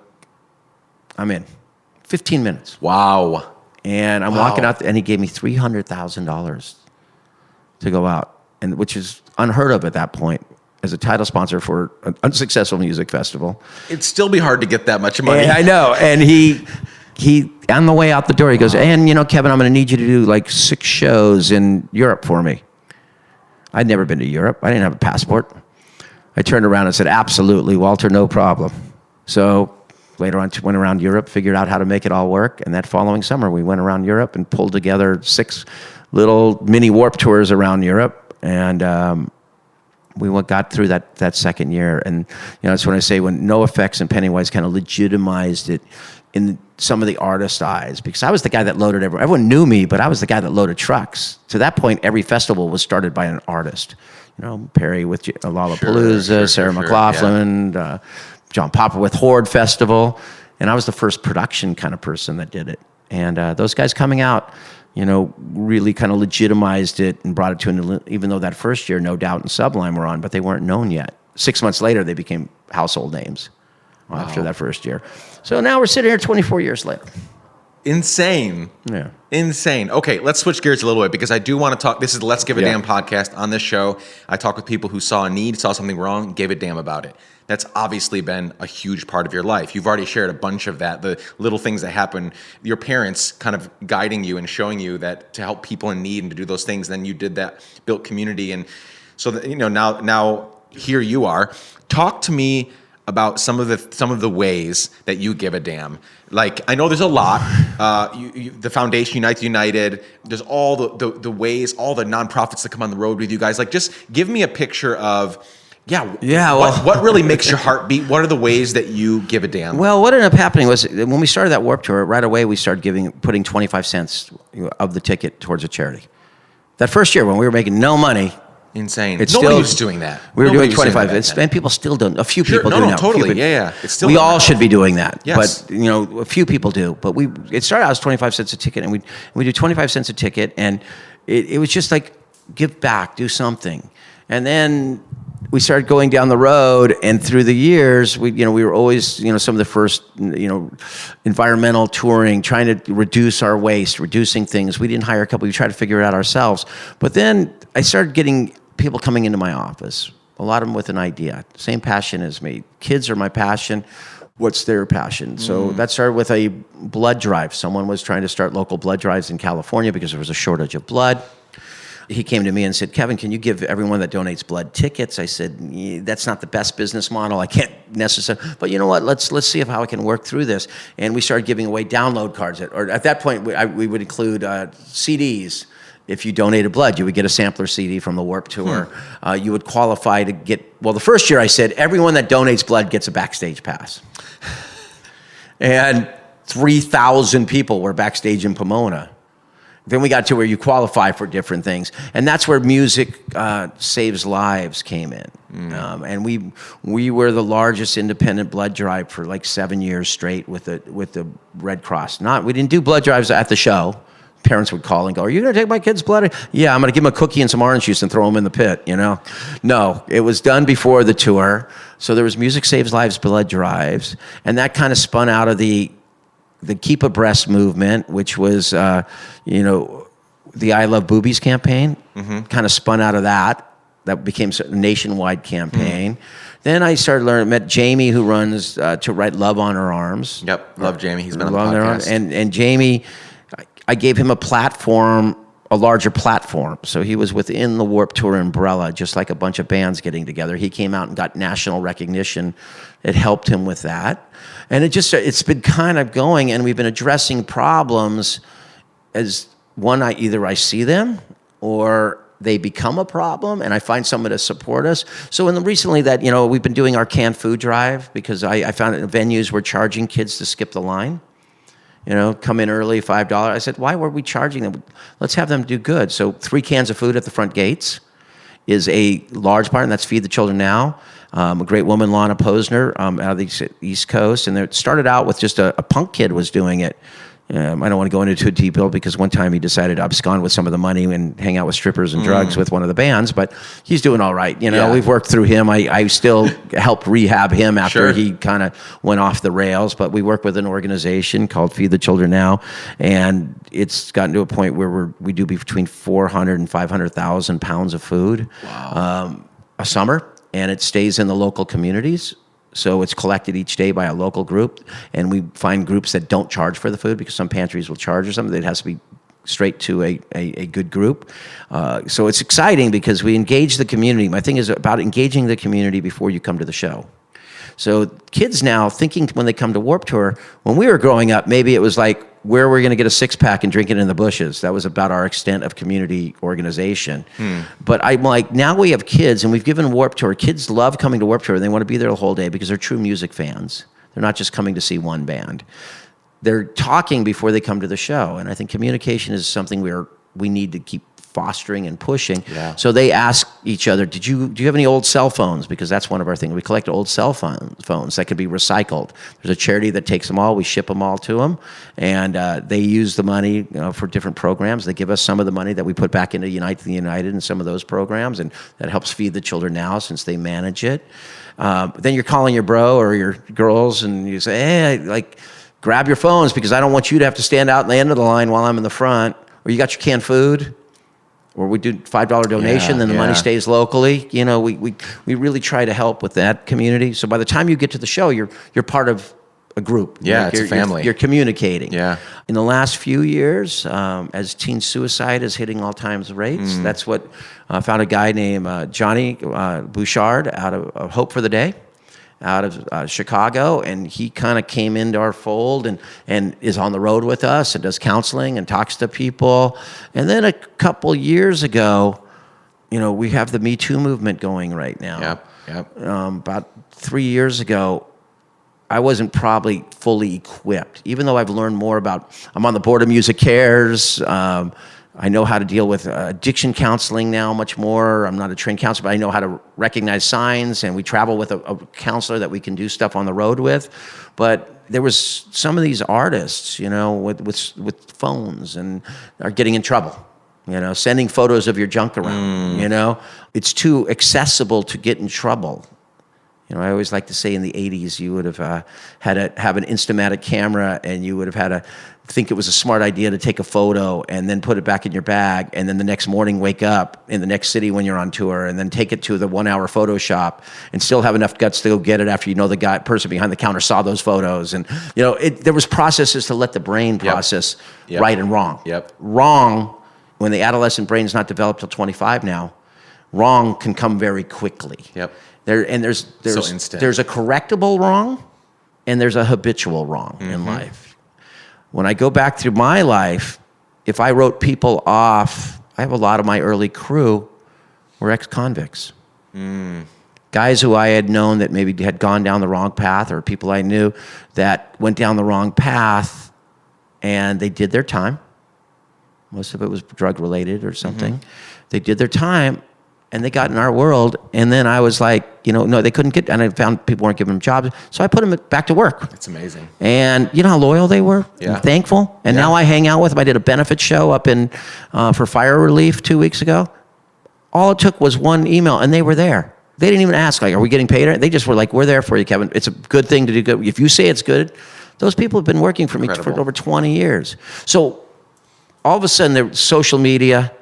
I'm in. 15 minutes. Wow. And I'm walking out, and he gave me $300,000 to go out, and which is unheard of at that point, as a title sponsor for an unsuccessful music festival. It'd still be hard to get that much money. And I know. And he on the way out the door, he goes, and Kevin, I'm going to need you to do like 6 shows in Europe for me. I'd never been to Europe. I didn't have a passport. I turned around and said, absolutely, Walter, no problem. So later on, went around Europe, figured out how to make it all work. And that following summer, we went around Europe and pulled together 6 little mini Warped Tours around Europe. And we got through that second year. And that's when I say, when No Effects and Pennywise kind of legitimized it in some of the artists' eyes, because I was the guy that loaded everyone knew me, but I was the guy that loaded trucks. To that point, every festival was started by an artist. Perry with Lollapalooza, Sarah McLachlan, John Popper with Horde Festival. And I was the first production kind of person that did it. And those guys coming out, really kind of legitimized it and brought it to even though that first year, No Doubt and Sublime were on, but they weren't known yet. 6 months later, they became household names after that first year. So now we're sitting here 24 years later. Insane. Yeah. Insane. Okay, let's switch gears a little bit, because I do want to talk. This is the Let's Give a Damn podcast. On this show, I talk with people who saw a need, saw something wrong, gave a damn about it. That's obviously been a huge part of your life. You've already shared a bunch of that, the little things that happen, your parents kind of guiding you and showing you that to help people in need and to do those things. Then you did that, built community. And so that, now here you are. Talk to me about some of the ways that you give a damn. Like, I know there's a lot. The Foundation United. There's all the ways, all the nonprofits that come on the road with you guys. Like, just give me a picture of, what really makes your heart beat? What are the ways that you give a damn? Well, what ended up happening was, when we started that Warped Tour, right away we started putting 25 cents of the ticket towards a charity. That first year when we were making no money. Insane. Nobody was doing that. We were doing 25 cents, and people still don't. A few people do now. Totally. Yeah. It's still we all should be doing that. Yes. But a few people do. But it started out as 25 cents a ticket, and we do 25 cents a ticket, and it was just like, give back, do something. And then we started going down the road, and through the years, we were always, some of the first, environmental touring, trying to reduce our waste, reducing things. We didn't hire a couple. We tried to figure it out ourselves. But then I started getting people coming into my office, a lot of them with an idea, same passion as me. kids are my passion. What's their passion? So that started with a blood drive. Someone was trying to start local blood drives in California because there was a shortage of blood. He came to me and said, Kevin, can you give everyone that donates blood tickets? I said, that's not the best business model. I can't necessarily, but you know what? Let's see how I can work through this. And we started giving away download cards. At that point, we would include CDs. If you donated blood, you would get a sampler CD from the Warped Tour. You would qualify to get, well, the first year I said, everyone that donates blood gets a backstage pass. And 3,000 people were backstage in Pomona. Then we got to where you qualify for different things, and that's where Music Saves Lives came in. And we were the largest independent blood drive for like 7 years straight with the Red Cross. We didn't do blood drives at the show. Parents would call and go, "Are you going to take my kid's blood?" Yeah, I'm going to give them a cookie and some orange juice and throw them in the pit. No, it was done before the tour. So there was Music Saves Lives blood drives, and that kind of spun out of the Keep Abreast movement, which was, the I Love Boobies campaign, kind of spun out of that. That became a nationwide campaign. Then I started met Jamie, who runs To Write Love on Her Arms. Yep, love Jamie. He's been on the podcast. And Jamie, I gave him a larger platform. So he was within the Warped Tour umbrella, just like a bunch of bands getting together. He came out and got national recognition. It helped him with that. And it's been kind of going, and we've been addressing problems as either I see them or they become a problem, and I find someone to support us. So recently we've been doing our canned food drive because I found that venues were charging kids to skip the line. Come in early, $5. I said, why were we charging them? Let's have them do good. So 3 cans of food at the front gates is a large part, and that's Feed the Children Now. A great woman, Lana Posner, out of the East Coast. And it started out with just a punk kid was doing it. I don't want to go into too deep, because one time he decided to abscond with some of the money and hang out with strippers and drugs with one of the bands, but he's doing all right. We've worked through him. I still helped rehab him after he kind of went off the rails, but we work with an organization called Feed the Children Now, and it's gotten to a point where we do between 400 and 500,000 pounds of food a summer, and it stays in the local communities. So it's collected each day by a local group, and we find groups that don't charge for the food because some pantries will charge or something. It has to be straight to a good group. So it's exciting because we engage the community. My thing is about engaging the community before you come to the show. So kids now thinking when they come to Warped Tour, when we were growing up, maybe it was like, where we're going to get a 6-pack and drink it in the bushes. That was about our extent of community organization. But I'm like, now we have kids, and we've given Warped Tour. Kids love coming to Warped Tour, and they want to be there the whole day because they're true music fans. They're not just coming to see one band. They're talking before they come to the show, and I think communication is something we need to keep fostering and pushing. Yeah. So they ask each other, do you have any old cell phones? Because that's one of our things. We collect old cell phones that could be recycled. There's a charity that takes them all. We ship them all to them, and they use the money for different programs. They give us some of the money that we put back into Unite the United and some of those programs, and that helps Feed the Children Now since they manage it. Then you're calling your bro or your girls, and you say, hey, grab your phones because I don't want you to have to stand out in the end of the line while I'm in the front. Or you got your canned food. Or we do $5 donation, then the money stays locally. We really try to help with that community. So by the time you get to the show, you're part of a group. Yeah, it's a family. You're communicating. Yeah. In the last few years, as teen suicide is hitting all-time rates, that's what found a guy named Johnny Bouchard out of Hope for the Day, out of Chicago, and he kind of came into our fold and is on the road with us and does counseling and talks to people. And then a couple years ago, we have the Me Too movement going right now. Yep. About 3 years ago, I wasn't probably fully equipped, even though I've learned more I'm on the board of Music Cares. I know how to deal with addiction counseling now much more. I'm not a trained counselor, but I know how to recognize signs, and we travel with a counselor that we can do stuff on the road with. But there was some of these artists, with phones and are getting in trouble, sending photos of your junk around, It's too accessible to get in trouble. You know, I always like to say in the 80s, you would have had to have an Instamatic camera, and you would have had to think it was a smart idea to take a photo and then put it back in your bag, and then the next morning wake up in the next city when you're on tour, and then take it to the 1-hour photo shop and still have enough guts to go get it after you know the person behind the counter saw those photos. And, you know, there was processes to let the brain process right and wrong. Wrong, when the adolescent brain's not developed till 25 now, wrong can come very quickly. There's a correctable wrong, and there's a habitual wrong in life. When I go back through my life, if I wrote people off, I have a lot of my early crew were ex-convicts. Guys who I had known that maybe had gone down the wrong path, or people I knew that went down the wrong path, and they did their time. Most of it was drug-related or something. They did their time, and they got in our world, and then I was like, you know, no, they couldn't get, and I found people weren't giving them jobs, so I put them back to work. That's amazing. And you know how loyal they were? And thankful? And now I hang out with them. I did a benefit show up in for fire relief 2 weeks ago. All it took was one email, and they were there. They didn't even ask, like, are we getting paid? They just were like, we're there for you, Kevin. It's a good thing to do good. If you say it's good, those people have been working for me for over 20 years. So all of a sudden, there's social media,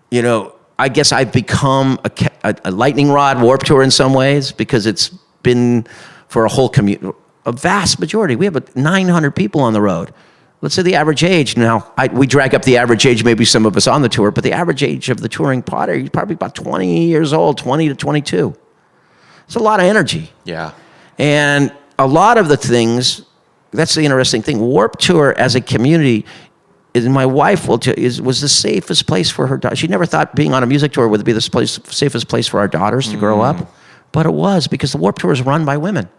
you know, I guess I've become a lightning rod Warped Tour in some ways, because it's been for a whole community, a vast majority. We have 900 people on the road. Let's say the average age now, we drag up the average age, maybe some of us on the tour, but the average age of the touring potter is probably about 20 years old, 20 to 22. It's a lot of energy. And a lot of the things, that's the interesting thing. Warped Tour as a community, and my wife was the safest place for her daughter. She never thought being on a music tour would be the safest place for our daughters to grow up, but it was, because the Warped Tour is run by women.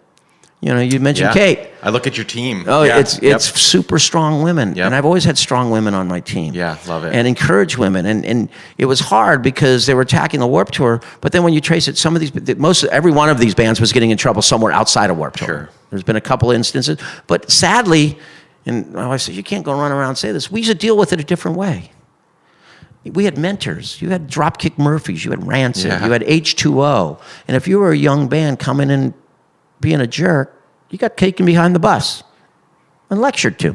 You know, you mentioned Kate. I look at your team. Oh, it's super strong women, and I've always had strong women on my team. Love it. And encourage women, and it was hard because they were attacking the Warped Tour. But then when you trace it, every one of these bands was getting in trouble somewhere outside of Warped Tour. There's been a couple instances, but sadly. And my wife said, you can't go run around and say this. We used to deal with it a different way. We had mentors. You had Dropkick Murphys. You had Rancid. You had H2O. And if you were a young band coming in being a jerk, you got taken behind the bus and lectured to.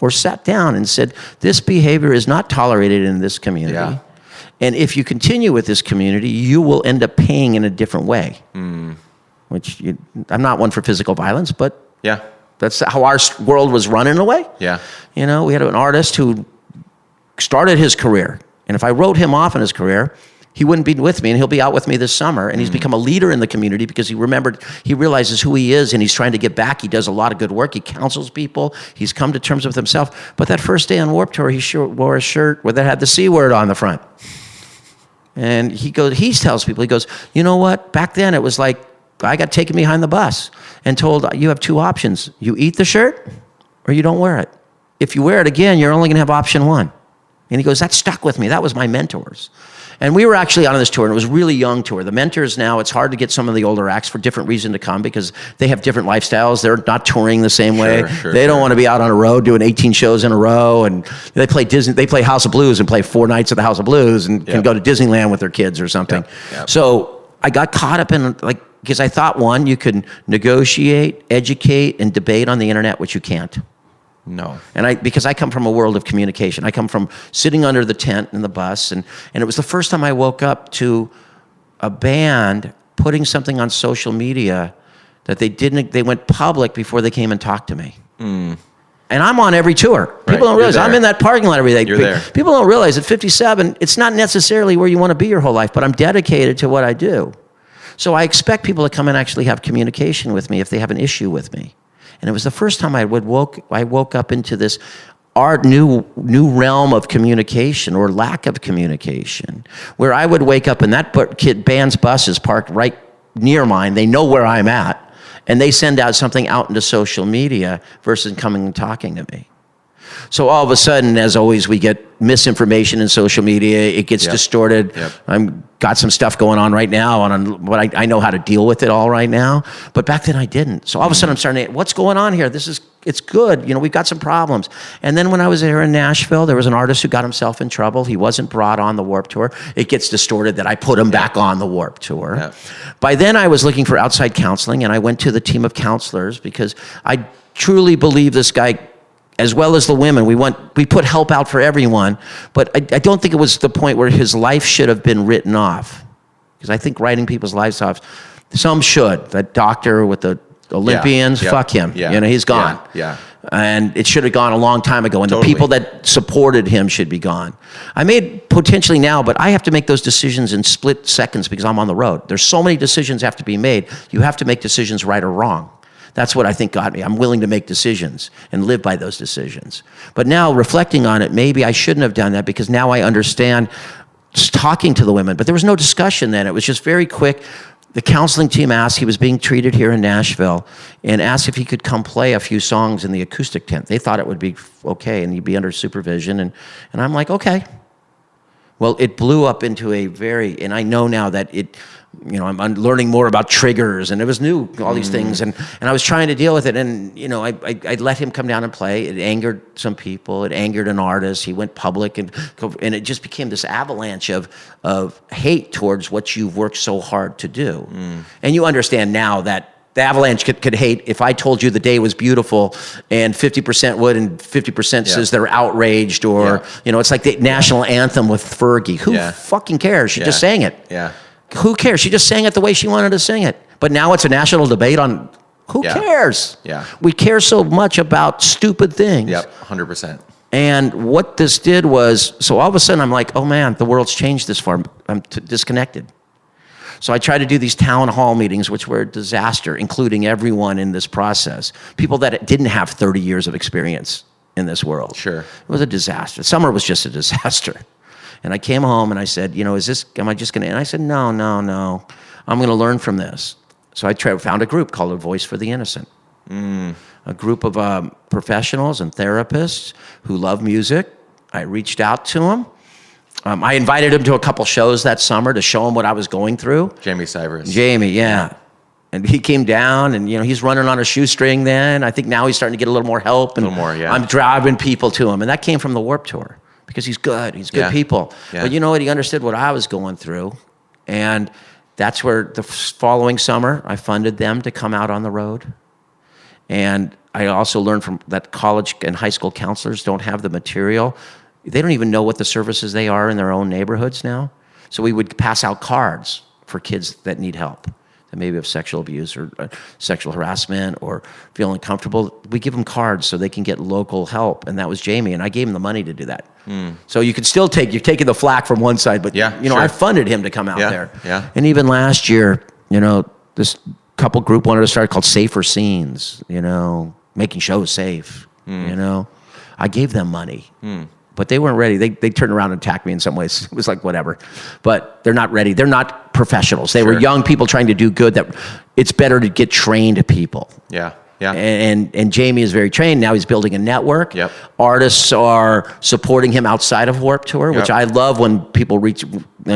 Or sat down and said, this behavior is not tolerated in this community. And if you continue with this community, you will end up paying in a different way. Which I'm not one for physical violence, but that's how our world was run in a way. You know, we had an artist who started his career, and if I wrote him off in his career, he wouldn't be with me, and he'll be out with me this summer, and he's become a leader in the community because he realizes who he is, and he's trying to get back. He does a lot of good work. He counsels people. He's come to terms with himself. But that first day on Warped Tour, he wore a shirt that had the C word on the front. And he tells people, he goes, you know what? Back then it was like, I got taken behind the bus and told, you have two options. You eat the shirt or you don't wear it. If you wear it again, you're only going to have option one. And he goes, that stuck with me. That was my mentors. And we were actually on this tour, and it was a really young tour. The mentors now, it's hard to get some of the older acts for different reason to come because they have different lifestyles. They're not touring the same way. They don't want to be out on a road doing 18 shows in a row. And they play Disney. They play House of Blues and play 4 nights at the House of Blues and can go to Disneyland with their kids or something. So I got caught up in, because I thought, one, you can negotiate, educate, and debate on the internet, which you can't. No. And because I come from a world of communication. I come from sitting under the tent in the bus, and it was the first time I woke up to a band putting something on social media that they went public before they came and talked to me. And I'm on every tour. People don't realize I'm in that parking lot every day. You're there. People don't realize at 57, it's not necessarily where you want to be your whole life, but I'm dedicated to what I do. So I expect people to come and actually have communication with me if they have an issue with me. And it was the first time I woke up into this new realm of communication or lack of communication, where I would wake up and that band's bus is parked right near mine. They know where I'm at, and they send out something out into social media versus coming and talking to me. So all of a sudden, as always, we get misinformation in social media. It gets distorted. Yep. I'm got some stuff going on right now, but I know how to deal with it all right now. But back then I didn't. So all of a sudden I'm starting to, what's going on here? It's good. You know, we've got some problems. And then when I was here in Nashville, there was an artist who got himself in trouble. He wasn't brought on the Warped Tour. It gets distorted that I put him back on the Warped Tour. Yeah. By then I was looking for outside counseling, and I went to the team of counselors because I truly believe this guy, as well as the women, we put help out for everyone, but I don't think it was the point where his life should have been written off. Because I think writing people's lives off, some should. That doctor with the Olympians, fuck him. Yeah. You know, he's gone. Yeah. And it should have gone a long time ago, and Totally. the people that supported him should be gone. I made potentially now, but I have to make those decisions in split seconds because I'm on the road. There's so many decisions have to be made. You have to make decisions right or wrong. That's what I think got me. I'm willing to make decisions and live by those decisions. But now, reflecting on it, maybe I shouldn't have done that because now I understand just talking to the women. But there was no discussion then. It was just very quick. The counseling team asked, he was being treated here in Nashville, and asked if he could come play a few songs in the acoustic tent. They thought it would be okay, and he'd be under supervision. And I'm like, okay. Well, it blew up into and I know now that I'm learning more about triggers, and it was new, all these things, and I was trying to deal with it, and I let him come down and play. It angered some people. It angered an artist. He went public, and it just became this avalanche of hate towards what you've worked so hard to do. And you understand now that the avalanche could hate if I told you the day was beautiful and 50% would and 50% says they're outraged, or it's like the national anthem with Fergie. Who fucking cares? She just sang it. Yeah. Who cares? She just sang it the way she wanted to sing it. But now it's a national debate on who cares? Yeah. We care so much about stupid things. Yep. 100%. And what this did was, so all of a sudden I'm like, oh man, the world's changed this far. I'm disconnected. So I tried to do these town hall meetings, which were a disaster, including everyone in this process. People that didn't have 30 years of experience in this world. Sure. It was a disaster. Summer was just a disaster. And I came home and I said, am I just going to, and I said, no. I'm going to learn from this. So I found a group called A Voice for the Innocent. A group of professionals and therapists who love music. I reached out to them. I invited him to a couple shows that summer to show him what I was going through. Jamie Cyrus. Jamie, yeah. And he came down, and he's running on a shoestring then. I think now he's starting to get a little more help. And a little more, yeah. I'm driving people to him. And that came from the Warped Tour because he's good. He's good people. Yeah. But you know what? He understood what I was going through. And that's where the following summer, I funded them to come out on the road. And I also learned from that college and high school counselors don't have the material. They don't even know what the services they are in their own neighborhoods now. So we would pass out cards for kids that need help, that maybe have sexual abuse or sexual harassment or feeling uncomfortable. We give them cards so they can get local help. And that was Jamie, and I gave him the money to do that. So you could still you're taking the flack from one side, but sure. I funded him to come out there. Yeah. And even last year, this couple group wanted to start called Safer Scenes, making shows safe, I gave them money. But they weren't ready. They turned around and attacked me in some ways. It was like, whatever. But they're not ready. They're not professionals. They were young people trying to do good. That it's better to get trained people. Yeah. And Jamie is very trained. Now he's building a network. Yep. Artists are supporting him outside of Warped Tour, which I love when people reach.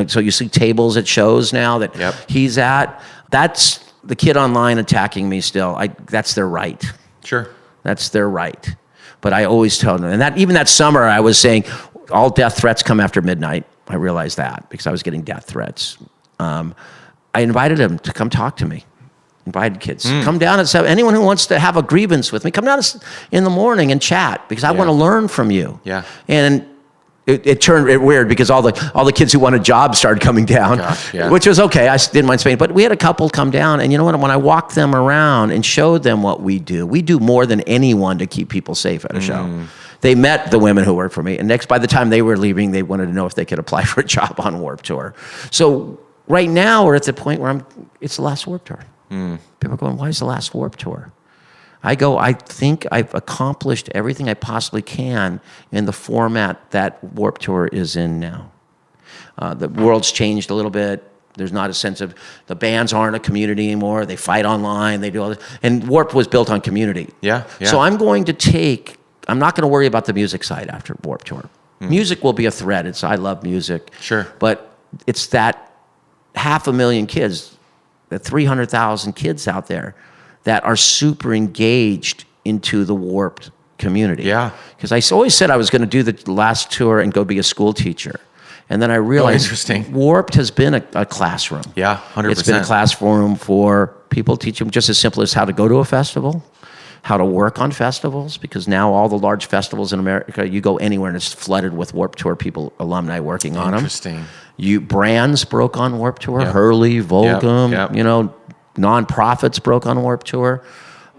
So you see tables at shows now that he's at. That's the kid online attacking me still. That's their right. Sure. That's their right. But I always tell them, and even that summer I was saying, all death threats come after midnight. I realized that because I was getting death threats. I invited him to come talk to me. Invited kids. Come down at 7. Anyone who wants to have a grievance with me, come down in the morning and chat because I want to learn from you. Yeah. And it turned weird because all the kids who wanted jobs started coming down, which was okay. I didn't mind Spain, but we had a couple come down, and you know what? When I walked them around and showed them what we do more than anyone to keep people safe at a show. They met the women who work for me, and by the time they were leaving, they wanted to know if they could apply for a job on Warped Tour. So right now we're at the point where it's the last Warped Tour. People are going, why is the last Warped Tour? I think I've accomplished everything I possibly can in the format that Warped Tour is in now. The world's changed a little bit. There's not a sense of, the bands aren't a community anymore. They fight online, they do all this. And Warped was built on community. Yeah. So I'm going to take I'm not going to worry about the music side after Warped Tour. Music will be a thread. I love music. Sure. But it's that 500,000 kids, the 300,000 kids out there that are super engaged into the Warped community. Yeah. Because I always said I was going to do the last tour and go be a school teacher. And then I realized interesting. Warped has been a classroom. Yeah, 100%. It's been a classroom for people, teach them just as simple as how to go to a festival, how to work on festivals, because now all the large festivals in America, you go anywhere and it's flooded with Warped Tour people, alumni working on them. Interesting. Brands broke on Warped Tour, Yep. Hurley, Volcom, Yep. Nonprofits broke on Warped Tour.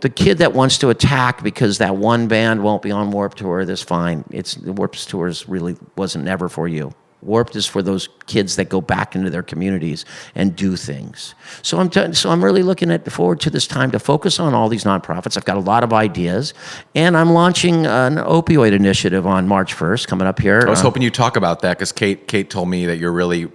The kid that wants to attack because that one band won't be on Warped Tour, that's fine. The Warped Tour really wasn't never for you. Warped is for those kids that go back into their communities and do things. So I'm really looking forward to this time to focus on all these nonprofits. I've got a lot of ideas, and I'm launching an opioid initiative on March 1st coming up here. I was hoping you'd talk about that because Kate told me that you're really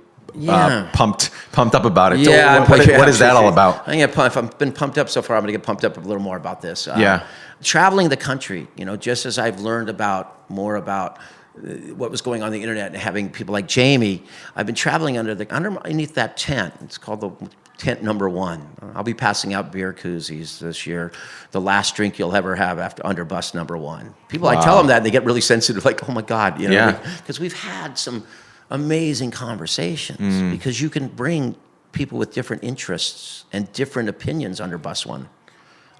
pumped up about it. Yeah, So what is that all about? If I've been pumped up so far, I'm going to get pumped up a little more about this. Yeah. Traveling the country, just as I've learned more about what was going on the internet and having people like Jamie, I've been traveling underneath that tent. It's called the tent number 1. I'll be passing out beer koozies this year. The last drink you'll ever have under bus number 1. People, I tell them that and they get really sensitive, like, oh my God, because we've had some amazing conversations because you can bring people with different interests and different opinions under bus 1.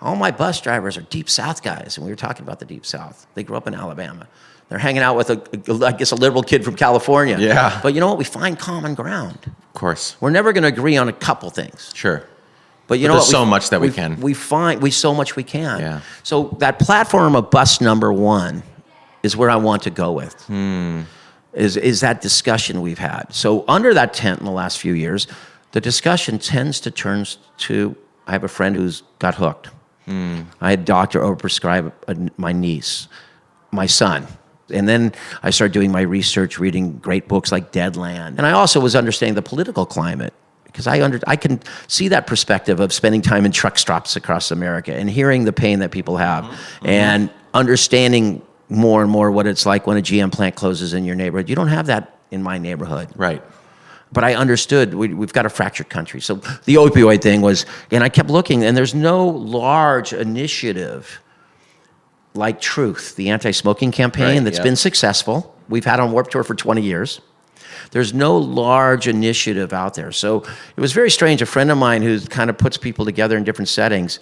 All my bus drivers are Deep South guys, and we were talking about the Deep South. They grew up in Alabama. They're hanging out with a liberal kid from California. Yeah. But you know what? We find common ground. Of course. We're never going to agree on a couple things. Sure. But you But know there's what? so much that we can. So much we can. Yeah. So that platform of bus number 1 is where I want to go with. Is that discussion we've had. So under that tent in the last few years, the discussion tends to turn to, I have a friend who's got hooked. I had a doctor overprescribe my niece, my son. And then I started doing my research, reading great books like Deadland. And I also was understanding the political climate because I can see that perspective of spending time in truck stops across America and hearing the pain that people have and understanding more and more what it's like when a GM plant closes in your neighborhood. You don't have that in my neighborhood. Right. But I understood we've got a fractured country. So the opioid thing was, and I kept looking, and there's no large initiative like Truth, the anti-smoking campaign that's been successful. We've had on Warped Tour for 20 years. There's no large initiative out there. So it was very strange. A friend of mine who kind of puts people together in different settings,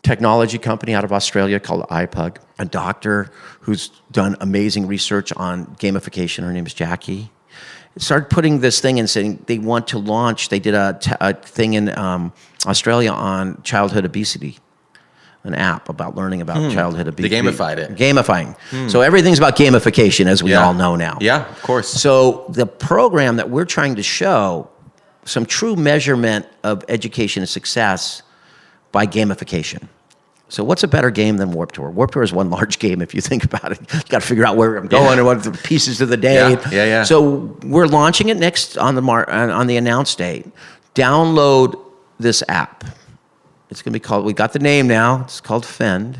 technology company out of Australia called iPug, a doctor who's done amazing research on gamification. Her name is Jackie. Started putting this thing in, saying they want to launch. They did a thing in Australia on childhood obesity, an app about learning about childhood obesity. They gamified it. Gamifying. So everything's about gamification, as we all know now. Yeah, of course. So the program that we're trying to show some true measurement of education and success by gamification. So what's a better game than Warped Tour? Warped Tour is one large game if you think about it. You got to figure out where I'm going and what the pieces of the day. Yeah. So we're launching it next on the announced date. Download this app. It's going to be called, we got the name now, it's called Fend.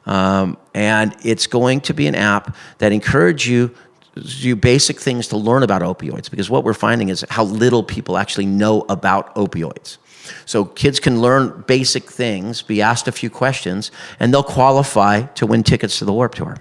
And it's going to be an app that encourages you to do basic things to learn about opioids, because what we're finding is how little people actually know about opioids. So kids can learn basic things, be asked a few questions, and they'll qualify to win tickets to the Warped Tour.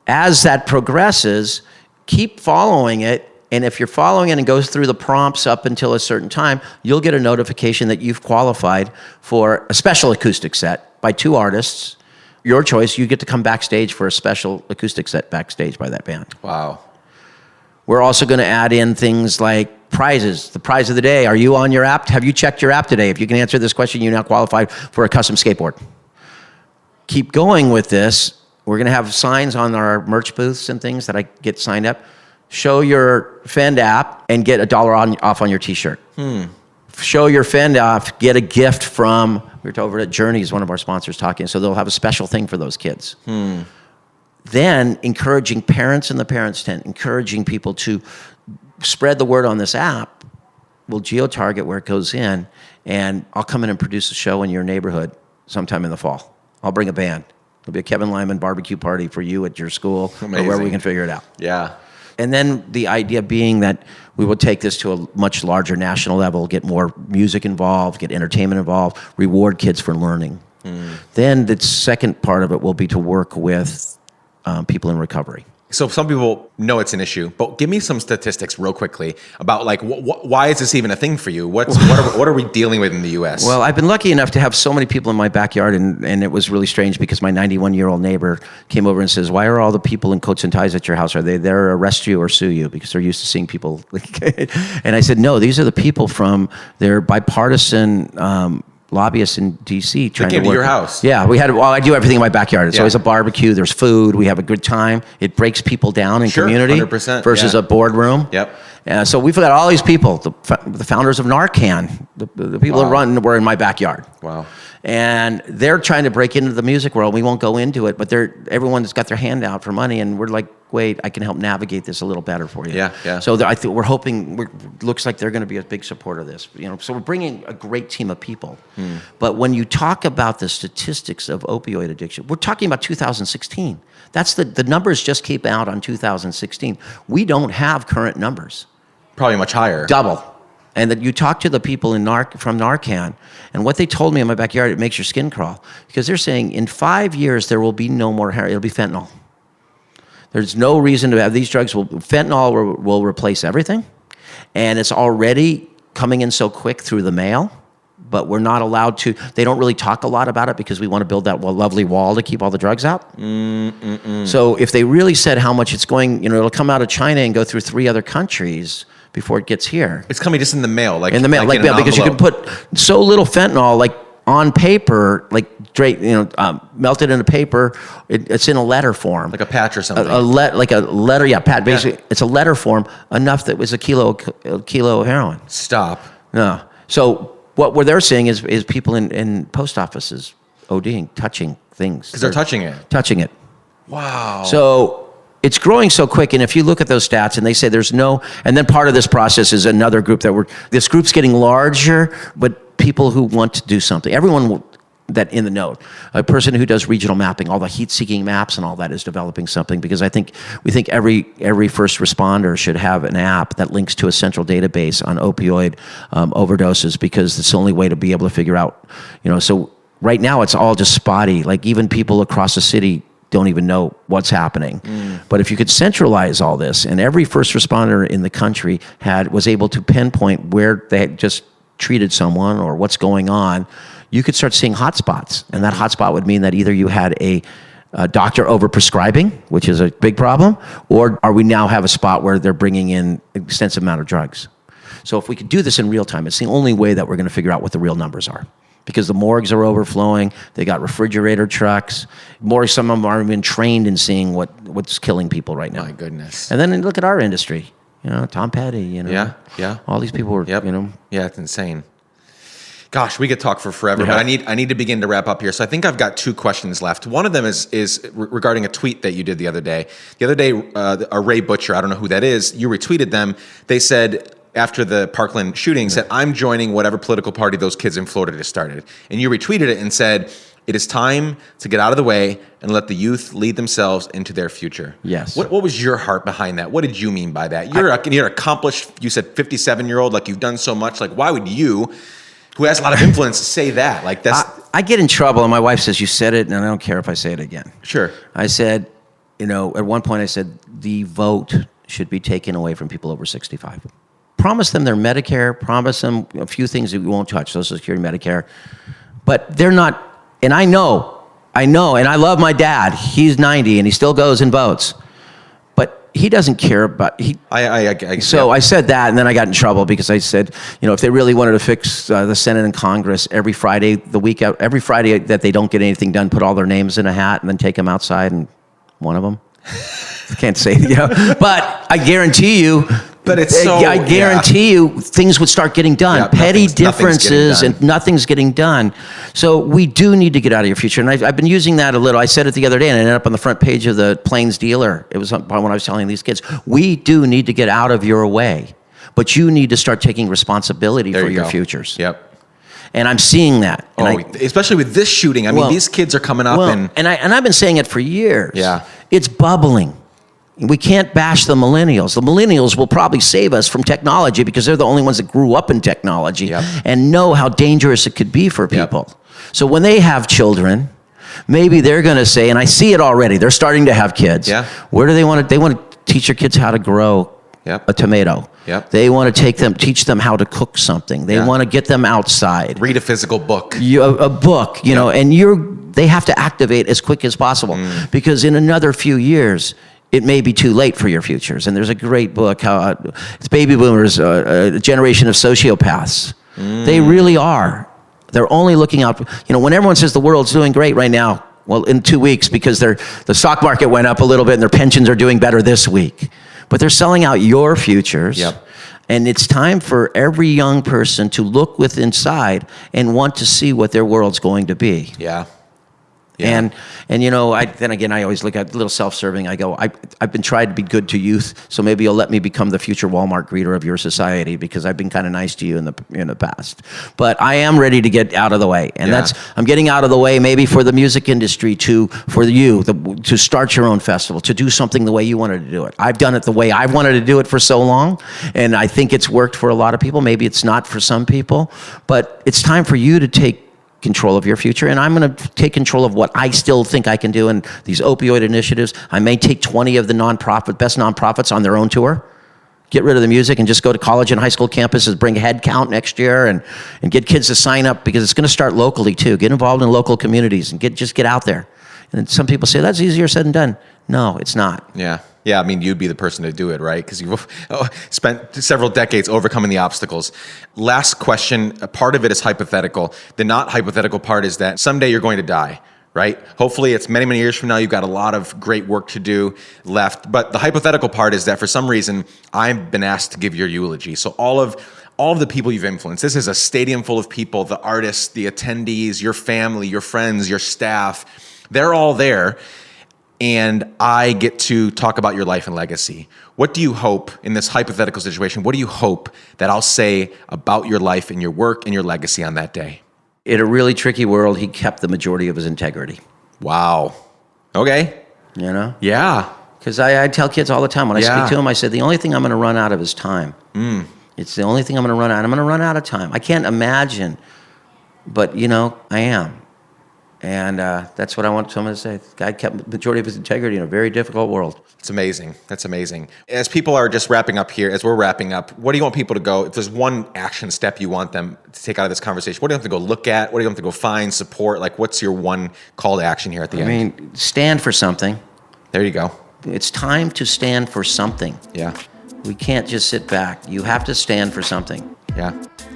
As that progresses, keep following it. And if you're following it and goes through the prompts up until a certain time, you'll get a notification that you've qualified for a special acoustic set by 2 artists. Your choice, you get to come backstage for a special acoustic set backstage by that band. Wow. We're also going to add in things like prizes. The prize of the day. Are you on your app? Have you checked your app today? If you can answer this question, you now qualify for a custom skateboard. Keep going with this. We're going to have signs on our merch booths and things that I get signed up. Show your Fend app and get $1 off on your t-shirt. Show your Fend off, get a gift from, we were over at Journeys, one of our sponsors talking, so they'll have a special thing for those kids. Then encouraging parents in the parents' tent, encouraging people to spread the word on this app. We'll geo-target where it goes in, and I'll come in and produce a show in your neighborhood sometime in the fall. I'll bring a band. There'll be a Kevin Lyman barbecue party for you at your school or wherever we can figure it out. Yeah. And then the idea being that we will take this to a much larger national level, get more music involved, get entertainment involved, reward kids for learning. Then the second part of it will be to work with people in recovery. So some people know it's an issue, but give me some statistics real quickly about like why is this even a thing for you? What are we dealing with in the U.S.? Well, I've been lucky enough to have so many people in my backyard, and it was really strange because my 91-year-old neighbor came over and says, "Why are all the people in coats and ties at your house? Are they there to arrest you or sue you?" Because they're used to seeing people. And I said, "No, these are the people from their bipartisan." Lobbyists in D.C. trying to came work. to your house. Yeah, I do everything in my backyard. It's always a barbecue. There's food. We have a good time. It breaks people down in community 100%, versus a boardroom. Yep. So we've got all these people, the founders of Narcan, the people that were in my backyard. Wow. And they're trying to break into the music world. We won't go into it, but everyone's got their hand out for money, and we're like, wait, I can help navigate this a little better for you. Yeah. So I think we're hoping. Looks like they're going to be a big supporter of this. So we're bringing a great team of people. But when you talk about the statistics of opioid addiction, we're talking about 2016. That's the numbers just came out on 2016. We don't have current numbers. Probably much higher. Double. And that you talk to the people from Narcan, and what they told me in my backyard, it makes your skin crawl. Because they're saying in 5 years, there will be no more heroin. It'll be fentanyl. There's no reason to have these drugs. Fentanyl will replace everything. And it's already coming in so quick through the mail, but we're not allowed to. They don't really talk a lot about it because we want to build that lovely wall to keep all the drugs out. So if they really said how much it's going, it'll come out of China and go through 3 other countries before it gets here. It's coming just in the mail, like in the mail, like because you can put so little fentanyl, like on paper, like straight, melted in a paper. It's in a letter form, like a patch or something. Like a letter, pat. Basically, it's a letter form enough that was a kilo of heroin. Stop. No. So what they're saying is people in post offices ODing, touching things because they're touching it. Touching it. Wow. So it's growing so quick, and if you look at those stats, and they say there's no, and then part of this process is another group this group's getting larger, but people who want to do something. Everyone that in the know, a person who does regional mapping, all the heat-seeking maps and all that is developing something, because we think every first responder should have an app that links to a central database on opioid overdoses, because it's the only way to be able to figure out, so right now it's all just spotty. Like even people across the city don't even know what's happening. But if you could centralize all this, and every first responder in the country was able to pinpoint where they had just treated someone or what's going on, you could start seeing hotspots. And that hotspot would mean that either you had a doctor overprescribing, which is a big problem, or we now have a spot where they're bringing in extensive amount of drugs. So if we could do this in real time, it's the only way that we're going to figure out what the real numbers are. Because the morgues are overflowing, they got refrigerator trucks. Some of them aren't even trained in seeing what's killing people right now. My goodness. And then look at our industry. Tom Petty. Yeah. All these people were. Yep. Yeah, it's insane. Gosh, we could talk for forever, but I need to begin to wrap up here. So I think I've got 2 questions left. One of them is regarding a tweet that you did the other day. The other day, Ray Butcher, I don't know who that is, you retweeted them. They said, after the Parkland shooting, said, "I'm joining whatever political party those kids in Florida just started." And you retweeted it and said, "It is time to get out of the way and let the youth lead themselves into their future." Yes. What was your heart behind that? What did you mean by that? You're accomplished, you said 57-year-old, like you've done so much. Like, why would you, who has a lot of influence, say that? Like that's... I get in trouble, and my wife says, "You said it, and I don't care if I say it again." Sure. I said, at one point I said, the vote should be taken away from people over 65. Promise them their Medicare, promise them a few things that we won't touch, Social Security, Medicare. But they're not, and I know, and I love my dad. He's 90 and he still goes and votes. But he doesn't care about, I said that, and then I got in trouble because I said, if they really wanted to fix the Senate and Congress, every Friday that they don't get anything done, put all their names in a hat and then take them outside, and one of them. I can't say, but I guarantee you, I guarantee you things would start getting done. Yeah, Petty differences and nothing's getting done. So we do need to get out of your future. And I've been using that a little. I said it the other day, and it ended up on the front page of the Plains Dealer. It was when I was telling these kids, we do need to get out of your way, but you need to start taking responsibility for your futures. Yep. And I'm seeing that. And especially with this shooting. I mean, these kids are coming up and I've been saying it for years. Yeah. It's bubbling. We can't bash the millennials. The millennials will probably save us from technology because they're the only ones that grew up in technology and know how dangerous it could be for people. So when they have children, maybe they're going to say, and I see it already, they're starting to have kids. Yeah. Where do they want to? They want to teach their kids how to grow a tomato. They want to teach them how to cook something. They want to get them outside. Read a physical book. A book, you know, and they have to activate as quick as possible because in another few years, it may be too late for your futures. And there's a great book, it's Baby Boomers, a generation of sociopaths. They really are. They're only looking out. You know, when everyone says the world's doing great right now, well, in 2 weeks because the stock market went up a little bit and their pensions are doing better this week. But they're selling out your futures. And it's time for every young person to look within inside and want to see what their world's going to be. And you know, then again, I always look at a little self-serving. I go, I've been trying to be good to youth, so maybe you'll let me become the future Walmart greeter of your society because I've been kind of nice to you in the past. But I am ready to get out of the way, and I'm getting out of the way maybe for the music industry to start your own festival, to do something the way you wanted to do it. I've done it the way I've wanted to do it for so long, and I think it's worked for a lot of people. Maybe it's not for some people, but it's time for you to take control of your future, and I'm going to take control of what I still think I can do in these opioid initiatives. I may take 20 of the best nonprofits on their own tour, get rid of the music, and just go to college and high school campuses, bring head count next year, and get kids to sign up because it's going to start locally too. Get involved in local communities and just get out there. And some people say that's easier said than done. No, it's not. Yeah, I mean, you'd be the person to do it, right? Because you've spent several decades overcoming the obstacles. Last question, a part of it is hypothetical. The not hypothetical part is that someday you're going to die, right? Hopefully it's many, many years from now. You've got a lot of great work to do left. But the hypothetical part is that for some reason, I've been asked to give your eulogy. So all of the people you've influenced, this is a stadium full of people, the artists, the attendees, your family, your friends, your staff, they're all there. And I get to talk about your life and legacy. What do you hope in this hypothetical situation? What do you hope that I'll say about your life and your work and your legacy on that day? In a really tricky world, he kept the majority of his integrity. Wow. Okay. You know? Yeah. Because I tell kids all the time, when I speak to them, I say, the only thing I'm going to run out of is time. It's the only thing I'm going to run out. I'm going to run out of time. I can't imagine, but, you know, I am. And that's what I want someone to say. The guy kept the majority of his integrity in a very difficult world. It's amazing. That's amazing. As people are just wrapping up here, as we're wrapping up, what do you want people to go? If there's one action step you want them to take out of this conversation, what do you have to go look at? What do you have to go find, support? Like, what's your one call to action here at the end? I mean, stand for something. There you go. It's time to stand for something. Yeah. We can't just sit back. You have to stand for something. Yeah.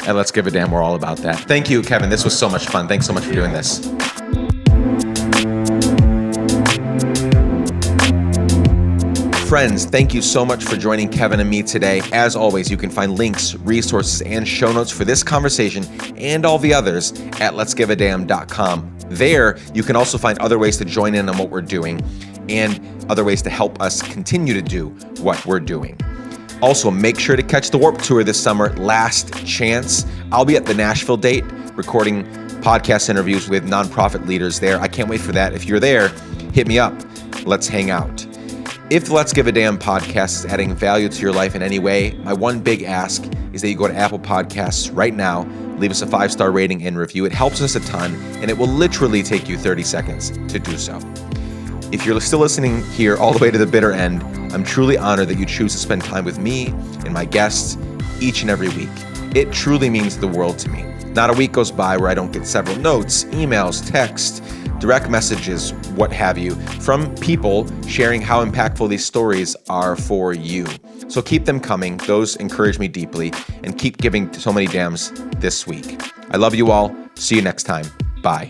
And let's give a damn. We're all about that. Thank you, Kevin. This was so much fun. Thanks so much for doing this. Friends, thank you so much for joining Kevin and me today. As always, you can find links, resources, and show notes for this conversation and all the others at letsgiveadamn.com. There, you can also find other ways to join in on what we're doing and other ways to help us continue to do what we're doing. Also, make sure to catch the Warped Tour this summer, Last Chance. I'll be at the Nashville date recording podcast interviews with nonprofit leaders there. I can't wait for that. If you're there, hit me up. Let's hang out. If the Let's Give a Damn podcast is adding value to your life in any way, my one big ask is that you go to Apple Podcasts right now, leave us a 5-star rating and review. It helps us a ton, and it will literally take you 30 seconds to do so. If you're still listening here all the way to the bitter end, I'm truly honored that you choose to spend time with me and my guests each and every week. It truly means the world to me. Not a week goes by where I don't get several notes, emails, texts, direct messages, what have you, from people sharing how impactful these stories are for you. So keep them coming. Those encourage me deeply, and keep giving so many dams this week. I love you all. See you next time. Bye.